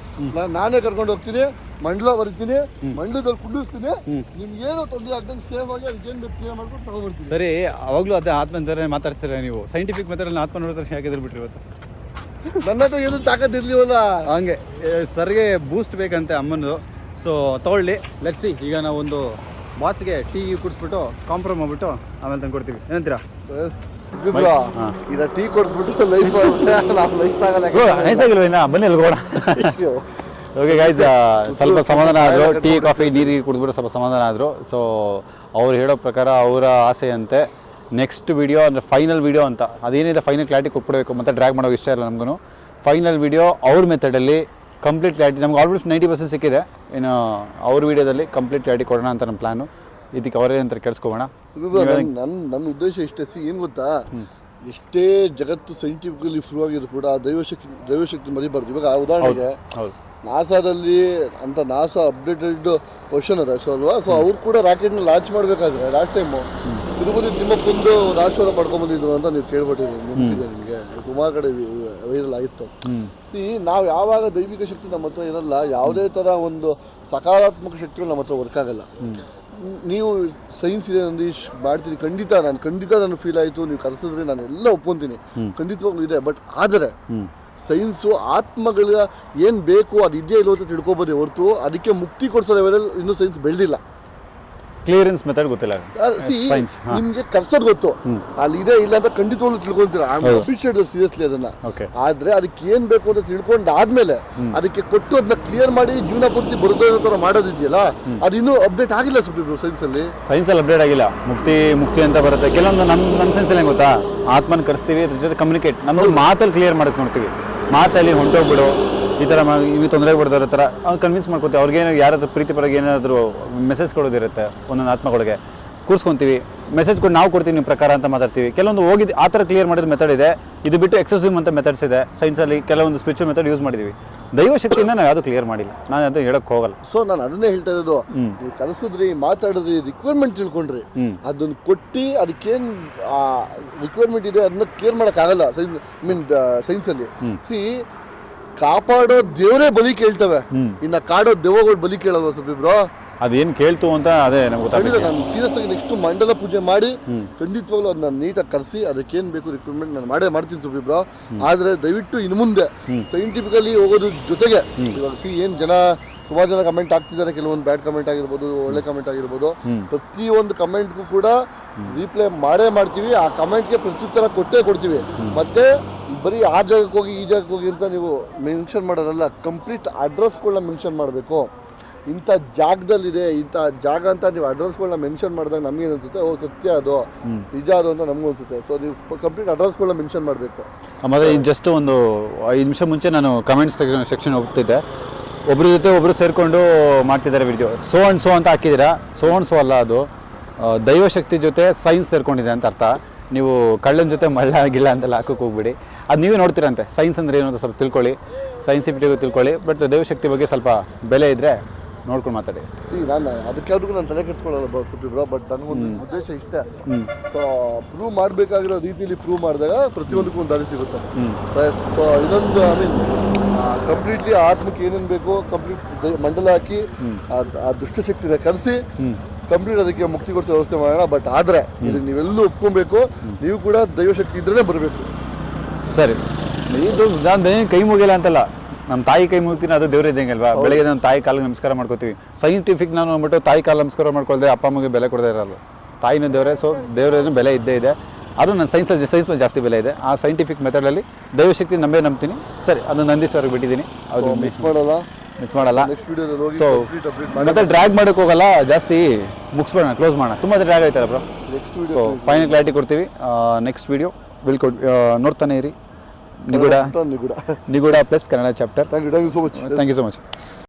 [SPEAKER 2] ನಾನೇ ಕರ್ಕೊಂಡು ಹೋಗ್ತೀನಿ, ಮಂಡಲ ಬರೀತೀನಿ, ಮಂಡಲದಲ್ಲಿ ಕುಂಡಿಸ್ತೀನಿ, ನಿಮ್ಗೇನು ತೊಂದರೆ ಆಗ್ದಂಗೆ ಸೇಫ್ ಆಗಿ ಅದಕ್ಕೇನು ಬೇಕು ಕ್ಲಿಯರ್ ಮಾಡ್ಕೊಂಡು ತಗೊಬರ್ತೀನಿ.
[SPEAKER 1] ಸರಿ, ಅವಾಗಲೂ ಅದೇ ಆತ್ಮ ಅಂತಾರೆ ಮಾತಾಡ್ತೀರಾ ನೀವು. ಸೈಂಟಿಫಿಕ್ ಮೆಥಡಲ್ಲಿ ಆತ್ಮ ನೋಡಿದ್ರೆ ಯಾಕೆ ಬಿಟ್ರಿ ಇವತ್ತು?
[SPEAKER 2] ನನ್ನ ಹತ್ರ ಏನು ತಾಕತ್ ಇರ್ಲಿವಲ್ಲ.
[SPEAKER 1] ಹಂಗೆ ಸರ್ಗೆ ಬೂಸ್ಟ್ ಬೇಕಂತೆ ಅಮ್ಮನದು. ಸೊ ತೊಗೊಳ್ಳಿ, ಲೆಟ್ಸಿ. ಈಗ ನಾವು ಒಂದು ಬಾಸ್ಗೆ ಟೀ ಕುಡಿಸ್ಬಿಟ್ಟು ಕಾಂಪ್ರಮ್ ಮಾಡ್ಬಿಟ್ಟು ಆಮೇಲೆ ತಂದು ಕೊಡ್ತೀವಿ, ಏನಂತೀರಾ?
[SPEAKER 2] ಈಗ ಟೀ ಕೊಡಿಸ್ಬಿಟ್ಟು ಲೈಫ್
[SPEAKER 1] ನೈಸ್ ಆಗಿಲ್ವ? ಇನ್ನ ಬನ್ನಿ ಅಲ್ಗೋಣ. ಓಕೆ ಗೈಸ್, ಸ್ವಲ್ಪ ಸಮಾಧಾನ ಆದರು, ಟೀ ಕಾಫಿ ನೀರಿಗೆ ಕುಡಿದ್ಬಿಟ್ಟು ಸ್ವಲ್ಪ ಸಮಾಧಾನ ಆದರು. ಸೊ ಅವ್ರು ಹೇಳೋ ಪ್ರಕಾರ ಅವರ ಆಸೆಯಂತೆ ನೆಕ್ಸ್ಟ್ ವಿಡಿಯೋ ಅಂದರೆ ಫೈನಲ್ ವಿಡಿಯೋ ಅಂತ ಅದೇನಿದೆ ಫೈನಲ್ ಕ್ಲಾರಿಟಿ ಕೊಟ್ಬಿಡಬೇಕು, ಮತ್ತು ಡ್ರ್ಯಾಗ್ ಮಾಡೋಕೆ ಇಷ್ಟ ಇಲ್ಲ ನಮಗೂ. ಫೈನಲ್ ವಿಡಿಯೋ ಅವ್ರ ಮೆಥಡಲ್ಲಿ ಕಂಪ್ಲೀಟ್ ಕ್ಲಾರಿಟಿ ನಮ್ಗೆ ಆಲ್ಮೋಸ್ಟ್ 90% ಸಿಕ್ಕಿದೆ. ಇನ್ನು ಅವ್ರ ವಿಡಿಯೋದಲ್ಲಿ ಕಂಪ್ಲೀಟ್ ಕ್ಲಾರಿಟಿ ಕೊಡೋಣ ಅಂತ ನಮ್ಮ ಪ್ಲ್ಯಾನು. ಇದಕ್ಕೆ ಅವರೇ ಅಂತ ಕೆಡಿಸ್ಕೋಬೋಣ.
[SPEAKER 2] ನನ್ನ ಉದ್ದೇಶ ಇಷ್ಟೇ. ಏನು ಗೊತ್ತಾ, ಎಷ್ಟೇ ಜಗತ್ತು ಸೈಂಟಿಫಿಕಲಿ ಪ್ರೂವ್ ಆಗಿದ್ರು ಕೂಡ ದೈವಶಕ್ತಿ ಮರಿಬಾರ್ದು. ಇವಾಗ ಉದಾಹರಣೆಗೆ ನಾಸಾದಲ್ಲಿ ಅಂತ ನಾಸಾ ಅಪ್ಡೇಟೆಡ್ ಕ್ವಶನ್ ಅದ ಸೊ ಅಲ್ವಾ. ಸೊ ಅವ್ರು ಕೂಡ ರಾಕೆಟ್ನ ಲಾಂಚ್ ಮಾಡಬೇಕಾದ್ರೆ ಲಾಸ್ಟ್ ಟೈಮು ತಿರುಪತಿ ತಿಮ್ಮಪ್ಪಂದು ರಾಷ್ಟ್ರ ಪಡ್ಕೊಂಡ್ಬಂದಿದ್ರು ಅಂತ ನೀವು ಕೇಳ್ಬಿಟ್ಟಿರಿ, ನೆನಪಿದೆ ನಿಮಗೆ? ಸುಮಾರು ಕಡೆ ವೈರಲ್ ಆಗಿತ್ತು. ನಾವು ಯಾವಾಗ ದೈವಿಕ ಶಕ್ತಿ ನಮ್ಮ ಹತ್ರ ಇರಲ್ಲ, ಯಾವುದೇ ಥರ ಒಂದು ಸಕಾರಾತ್ಮಕ ಶಕ್ತಿಗಳು ನಮ್ಮ ಹತ್ರ ವರ್ಕ್ ಆಗಲ್ಲ. ನೀವು ಸೈನ್ಸ್ ಇದೆ ನಂದೀಶ್ ಮಾಡ್ತೀನಿ, ಖಂಡಿತ ನಾನು ಫೀಲ್ ಆಯಿತು, ನೀವು ಕರೆಸಿದ್ರೆ ನಾನು ಎಲ್ಲ ಒಪ್ಕೊತೀನಿ, ಖಂಡಿತವಾಗ್ಲೂ ಇದೆ. ಬಟ್ ಆದರೆ ಸೈನ್ಸು ಆತ್ಮಗಳ ಏನು ಬೇಕು ಅದು ಇದೆಯಾ ಇಲ್ಲೋ ಅಂತ ತಿಳ್ಕೊಬೋದೇ ಹೊರತು ಅದಕ್ಕೆ ಮುಕ್ತಿ ಕೊಡಿಸೋ ಲೆವೆಲಲ್ಲಿ ಇನ್ನೂ ಸೈನ್ಸ್ ಬೆಳೆದಿಲ್ಲ.
[SPEAKER 1] ಕ್ಲಿಯರೆನ್ಸ್ ಮೆಥಡ್ ಗೊತ್ತಿಲ್ಲ
[SPEAKER 2] ನಿಮ್ಗೆ ಕರ್ಸೋದು ಗೊತ್ತು, ಅಲ್ಲಿ ಇದೆ ಇಲ್ಲ ಅಂತ ಖಂಡಿತವಾಗ್ಲೂ ತಿಳ್ಕೊಳ್ತೀರಾ. ಅಪ್ರಿಷಿಯೇಟ್ ಸೀರಿಯಸ್ಲಿ ಅದನ್ನ. ಆದ್ರೆ ಅದಕ್ಕೆ ಏನ್ ಬೇಕು ಅಂತ ತಿಳ್ಕೊಂಡಾದ್ಮೇಲೆ ಅದಕ್ಕೆ ಕೊಟ್ಟು ಅದನ್ನ ಕ್ಲಿಯರ್ ಮಾಡಿ ಜೀವನ ಪೂರ್ತಿ ಬರೋದೇ ತರ ಮಾಡೋದಿದೆಯಲ್ಲ, ಅದು ಇನ್ನೂ ಅಪ್ಡೇಟ್ ಆಗಿಲ್ಲ ಸುಪ್ರೀಂ ಸೈನ್ಸಲ್ಲಿ
[SPEAKER 1] ಅಪ್ಡೇಟ್ ಆಗಿಲ್ಲ. ಮುಕ್ತಿ ಅಂತ ಬರುತ್ತೆ ಕೆಲವೊಂದು ನಮ್ಮ ಸೈನ್ಸಲ್ಲಿ ಗೊತ್ತಾ, ಆತ್ಮನ ಕರೆಸ್ತೀವಿ, ಅದ್ರ ಜೊತೆ ಕಮ್ಯುನಿಕೇಟ್ ನಮ್ಮದು ಮಾತಲ್ಲಿ ಕ್ಲಿಯರ್ ಮಾಡಕ್ಕೆ ನೋಡ್ತೀವಿ. ಮಾತಲ್ಲಿ ಹೊಂಟೋಗ್ಬಿಡು, ಈ ಥರ ಇವು ತೊಂದರೆ ಕೊಡ್ತಾರೆ ಥರ ಅವ್ನು ಕನ್ವಿನ್ಸ್ ಮಾಡ್ಕೊತೀವಿ. ಅವ್ರಿಗೇನು ಯಾರಾದ್ರೂ ಪ್ರೀತಿ ಪರವಾಗಿ ಏನಾದರೂ ಮೆಸೇಜ್ ಕೊಡೋದಿರುತ್ತೆ ಒಂದೊಂದು ಆತ್ಮಗಳಿಗೆ, ಕೂರಿಸ್ಕೊತೀವಿ, ಮೆಸೇಜ್ ಕೊಟ್ಟು ನಾವು ಕೊಡ್ತೀವಿ ನಿಮ್ಮ ಪ್ರಕಾರ ಅಂತ ಮಾತಾಡ್ತೀವಿ. ಕೆಲವೊಂದು ಹೋಗಿದ್ದು ಆ ಥರ ಕ್ಲಿಯರ್ ಮಾಡಿದ ಮೆಥಡ್ ಇದೆ. ಇದು ಬಿಟ್ಟು ಎಕ್ಸಸಿವ್ ಅಂತ ಮೆಥಡ್ಸ್ ಇದೆ ಸೈನ್ಸಲ್ಲಿ, ಕೆಲವೊಂದು ಸ್ಪಿರಿಚುವಲ್ ಮೆಥಡ್ ಯೂಸ್ ಮಾಡಿದ್ದೀವಿ. ದೈವಶಕ್ತಿಯಿಂದ ನಾವು ಯಾವುದು ಕ್ಲಿಯರ್ ಮಾಡಿಲ್ಲ, ನಾನು ಅದು ಹೇಳಕ್ಕೆ ಹೋಗಲ್ಲ.
[SPEAKER 2] ಸೊ ನಾನು ಅದನ್ನೇ ಹೇಳ್ತಾ ಇರೋದು, ನೀವು ಕಲಿಸಿದ್ರಿ, ಮಾತಾಡಿದ್ರಿ, ರಿಕ್ವೈರ್ಮೆಂಟ್ ತಿಳ್ಕೊಂಡ್ರಿ, ಅದನ್ನು ಕೊಟ್ಟು ಅದಕ್ಕೇನು ರಿಕ್ವೈರ್ಮೆಂಟ್ ಇದೆ ಅದನ್ನ ಕ್ಲಿಯರ್ ಮಾಡೋಕ್ಕಾಗಲ್ಲ ಸೈನ್ಸಲ್ಲಿ. ಕಾಪಾಡೋ ದೇವರೇ ಬಲಿ ಕೇಳ್ತವೆ, ಇನ್ನು ಕಾಡೋ ದೆವ್ವಗಳು ಬಲಿ ಕೇಳಲ್ವ ಸುಬ್ಬಿಬ್ರು?
[SPEAKER 1] ಅದೇನು ಕೇಳ್ತು ಅಂತ ಅದೇ ನಮ್ಗೆ ಗೊತ್ತಾಗಿದೆ.
[SPEAKER 2] ನಾನು ಸೀರಿಯಸ್ ಆಗಿ ನೆಕ್ಸ್ಟ್ ಮಂಡಲ ಪೂಜೆ ಮಾಡಿ ಖಂಡಿತವಾಗ್ಲೂ ಅದನ್ನ ನೀಟಾಗಿ ಕರೆಸಿ ಅದಕ್ಕೇನು ಬೇಕು ರಿಕ್ರೂಟ್ಮೆಂಟ್ ನಾನು ಮಾಡ್ತೀನಿ ಸುಬ್ಬಿಬ್ರು. ಆದರೆ ದಯವಿಟ್ಟು ಇನ್ನು ಮುಂದೆ ಸೈಂಟಿಫಿಕಲಿ ಹೋಗೋದ್ರ ಜೊತೆಗೆ ಇವಾಗ ಏನು ಸುಮಾರು ಜನ ಕಮೆಂಟ್ ಆಗ್ತಿದ್ದಾರೆ, ಕೆಲವೊಂದು ಬ್ಯಾಡ್ ಕಮೆಂಟ್ ಆಗಿರ್ಬೋದು, ಒಳ್ಳೆ ಕಮೆಂಟ್ ಆಗಿರ್ಬೋದು, ಪ್ರತಿಯೊಂದು ಕಮೆಂಟ್ಗೂ ಕೂಡ ರೀಪ್ಲೈ ಮಾಡ್ತೀವಿ. ಆ ಕಮೆಂಟ್ಗೆ ಪ್ರತ್ಯುತ್ತರ ಕೊಡ್ತೀವಿ. ಮತ್ತೆ ಬರೀ ಆ ಜಾಗಕ್ಕೆ ಹೋಗಿ ಈ ಜಾಗಕ್ಕೆ ಹೋಗಿ ಅಂತ ನೀವು ಮೆನ್ಷನ್ ಮಾಡೋದಲ್ಲ, ಕಂಪ್ಲೀಟ್ ಅಡ್ರೆಸ್ಗಳನ್ನ ಮೆನ್ಷನ್ ಮಾಡಬೇಕು. ಇಂಥ ಜಾಗದಲ್ಲಿದೆ, ಇಂಥ ಜಾಗ ಅಂತ ನೀವು ಅಡ್ರೆಸ್ಗಳನ್ನ ಮೆನ್ಷನ್ ಮಾಡಿದಾಗ ನಮಗೇನು ಅನಿಸುತ್ತೆ, ಓ ಸತ್ಯ ಅದು ನಿಜ ಅದು ಅಂತ ನಮಗೂ ಅನಿಸುತ್ತೆ. ಸೊ ನೀವು ಕಂಪ್ಲೀಟ್ ಅಡ್ರೆಸ್ಗಳನ್ನ ಮೆನ್ಷನ್ ಮಾಡಬೇಕು.
[SPEAKER 1] ಆಮೇಲೆ ಜಸ್ಟ್ ಒಂದು 5 ನಿಮಿಷ ಮುಂಚೆ ನಾನು ಕಮೆಂಟ್ಸ್ ಸೆಕ್ಷನ್ ಹೋಗ್ತಿದ್ದೆ, ಒಬ್ಬರ ಜೊತೆ ಒಬ್ಬರು ಸೇರಿಕೊಂಡು ಮಾಡ್ತಿದ್ದಾರೆ ವಿಡಿಯೋ. ಸೋ ಅಂತ ಹಾಕಿದ್ದೀರಾ, ಸೋ ಅಲ್ಲ, ಅದು ದೈವಶಕ್ತಿ ಜೊತೆ ಸೈನ್ಸ್ ಸೇರ್ಕೊಂಡಿದೆ ಅಂತ ಅರ್ಥ. ನೀವು ಕಳ್ಳನ ಜೊತೆ ಗಿಲ್ಲ ಅಂತೆಲ್ಲ ಹಾಕೋಕೆ ಹೋಗ್ಬಿಡಿ. ಅದು ನೀವೇ ನೋಡ್ತೀರಂತೆ ಸೈನ್ಸ್ ಅಂದರೆ ಏನು ಅಂತ ಸ್ವಲ್ಪ ತಿಳ್ಕೊಳ್ಳಿ, ಸೈನ್ಸಿಫಿಟಿಗೂ ತಿಳ್ಕೊಳ್ಳಿ. ಬಟ್ ದೈವಶಕ್ತಿ ಬಗ್ಗೆ ಸ್ವಲ್ಪ ಬೆಲೆ ಇದ್ದರೆ ನೋಡ್ಕೊಂಡು ಮಾತಾಡಿ ಅಷ್ಟೇ.
[SPEAKER 2] ನಾನು ಅದಕ್ಕಾದ್ರೂ ನಾನು ತಲೆ ಕೆಡಿಸ್ಕೊಳ್ಳಲ್ಲ ಸುಪ್ರೀಬ್ರೋ. ಬಟ್ ನನಗೊಂದು ಉದ್ದೇಶ ಇಷ್ಟ, ಸೊ ಪ್ರೂವ್ ಮಾಡಬೇಕಾಗಿರೋ ರೀತಿಯಲ್ಲಿ ಪ್ರೂವ್ ಮಾಡಿದಾಗ ಪ್ರತಿಯೊಂದಕ್ಕೂ ಒಂದು ದಾರಿ ಸಿಗುತ್ತೆ. ಸೊ ಇದೊಂದು ಕಂಪ್ಲೀಟ್ಲಿ ಆತ್ಮಕ್ಕೆ ಏನೇನು ಬೇಕೋ ಕಂಪ್ಲೀಟ್ ಮಂಡಲ ಹಾಕಿ ಆ ದುಷ್ಟಶಕ್ತಿನ ಕರೆಸಿ ಕಂಪ್ಲೀಟ್ ಅದಕ್ಕೆ ಮುಕ್ತಿ ಕೊಡಿಸೋ ವ್ಯವಸ್ಥೆ ಮಾಡೋಣ. ಬಟ್ ಆದರೆ ನೀವೆಲ್ಲೂ ಒಪ್ಕೊಬೇಕು, ನೀವು ಕೂಡ ದೈವಶಕ್ತಿ ಇದ್ರೇ ಬರಬೇಕು.
[SPEAKER 3] ಸರಿ, ಇದು ನಾನು ಕೈ ಮುಗಿಲ್ಲ ಅಂತಲ್ಲ, ನಮ್ಮ ತಾಯಿ ಕೈ ಮುಗ್ತೀನಿ, ಅದು ದೇವ್ರ ಇದ್ದಂಗೆ ಅಲ್ವಾ. ಬೆಳಗ್ಗೆ ನಮ್ಮ ತಾಯಿ ಕಾಲಿಗೆ ನಮಸ್ಕಾರ ಮಾಡ್ಕೋತೀವಿ. ಸೈಂಟಿಫಿಕ್ ನಾನು ಅಂದ್ಬಿಟ್ಟು ತಾಯಿ ಕಾಲು ನಮಸ್ಕಾರ ಮಾಡ್ಕೊಳ್ದೆ ಅಪ್ಪ ಅಮ್ಮಗೆ ಬೆಲೆ ಕೊಡದೇ ಇರಲ್ಲ. ತಾಯಿನೂ ದೇವರೇ, ಸೊ ದೇವರೇನು ಬೆಲೆ ಇದ್ದೇ ಇದೆ. ಅದು ನನ್ನ ಸೈನ್ಸ್ ಮೇಲೆ ಜಾಸ್ತಿ ಬೆಲೆ ಇದೆ. ಆ ಸೈಂಟಿಫಿಕ್ ಮೆಥಡಲ್ಲಿ ದೈವಶಕ್ತಿ ನಂಬ್ತೀನಿ. ಸರಿ, ಅದು ನಂದೀಶ್ ಅವ್ರಿಗೆ ಬಿಟ್ಟಿದ್ದೀನಿ, ಅದು
[SPEAKER 2] ಮಿಸ್ ಮಾಡಲ್ಲ.
[SPEAKER 3] ನೆಕ್ಸ್ಟ್ ವಿಡಿಯೋದಲ್ಲಿ ಸೊ ಮತ್ತೆ ಡ್ರ್ಯಾಗ್ ಮಾಡೋಕೆ ಹೋಗಲ್ಲ ಜಾಸ್ತಿ, ಮುಗಿಸ್ಬೇಡ, ಕ್ಲೋಸ್ ಮಾಡೋಣ. ತುಂಬ ಡ್ರ್ಯಾಗ್ ಆಯ್ತಲ್ಲ ಬ್ರೋ. ಸೊ ಫೈನಲ್ ಕ್ಲಾರಿಟಿ ಕೊಡ್ತೀವಿ. ನೆಕ್ಸ್ಟ್ ವಿಡಿಯೋ ನೋಡ್ತಾನೆ ಇರಿ. ನಿಗೂಢ plus Kannada chapter.
[SPEAKER 2] Thank you so much.
[SPEAKER 3] Thank you so much.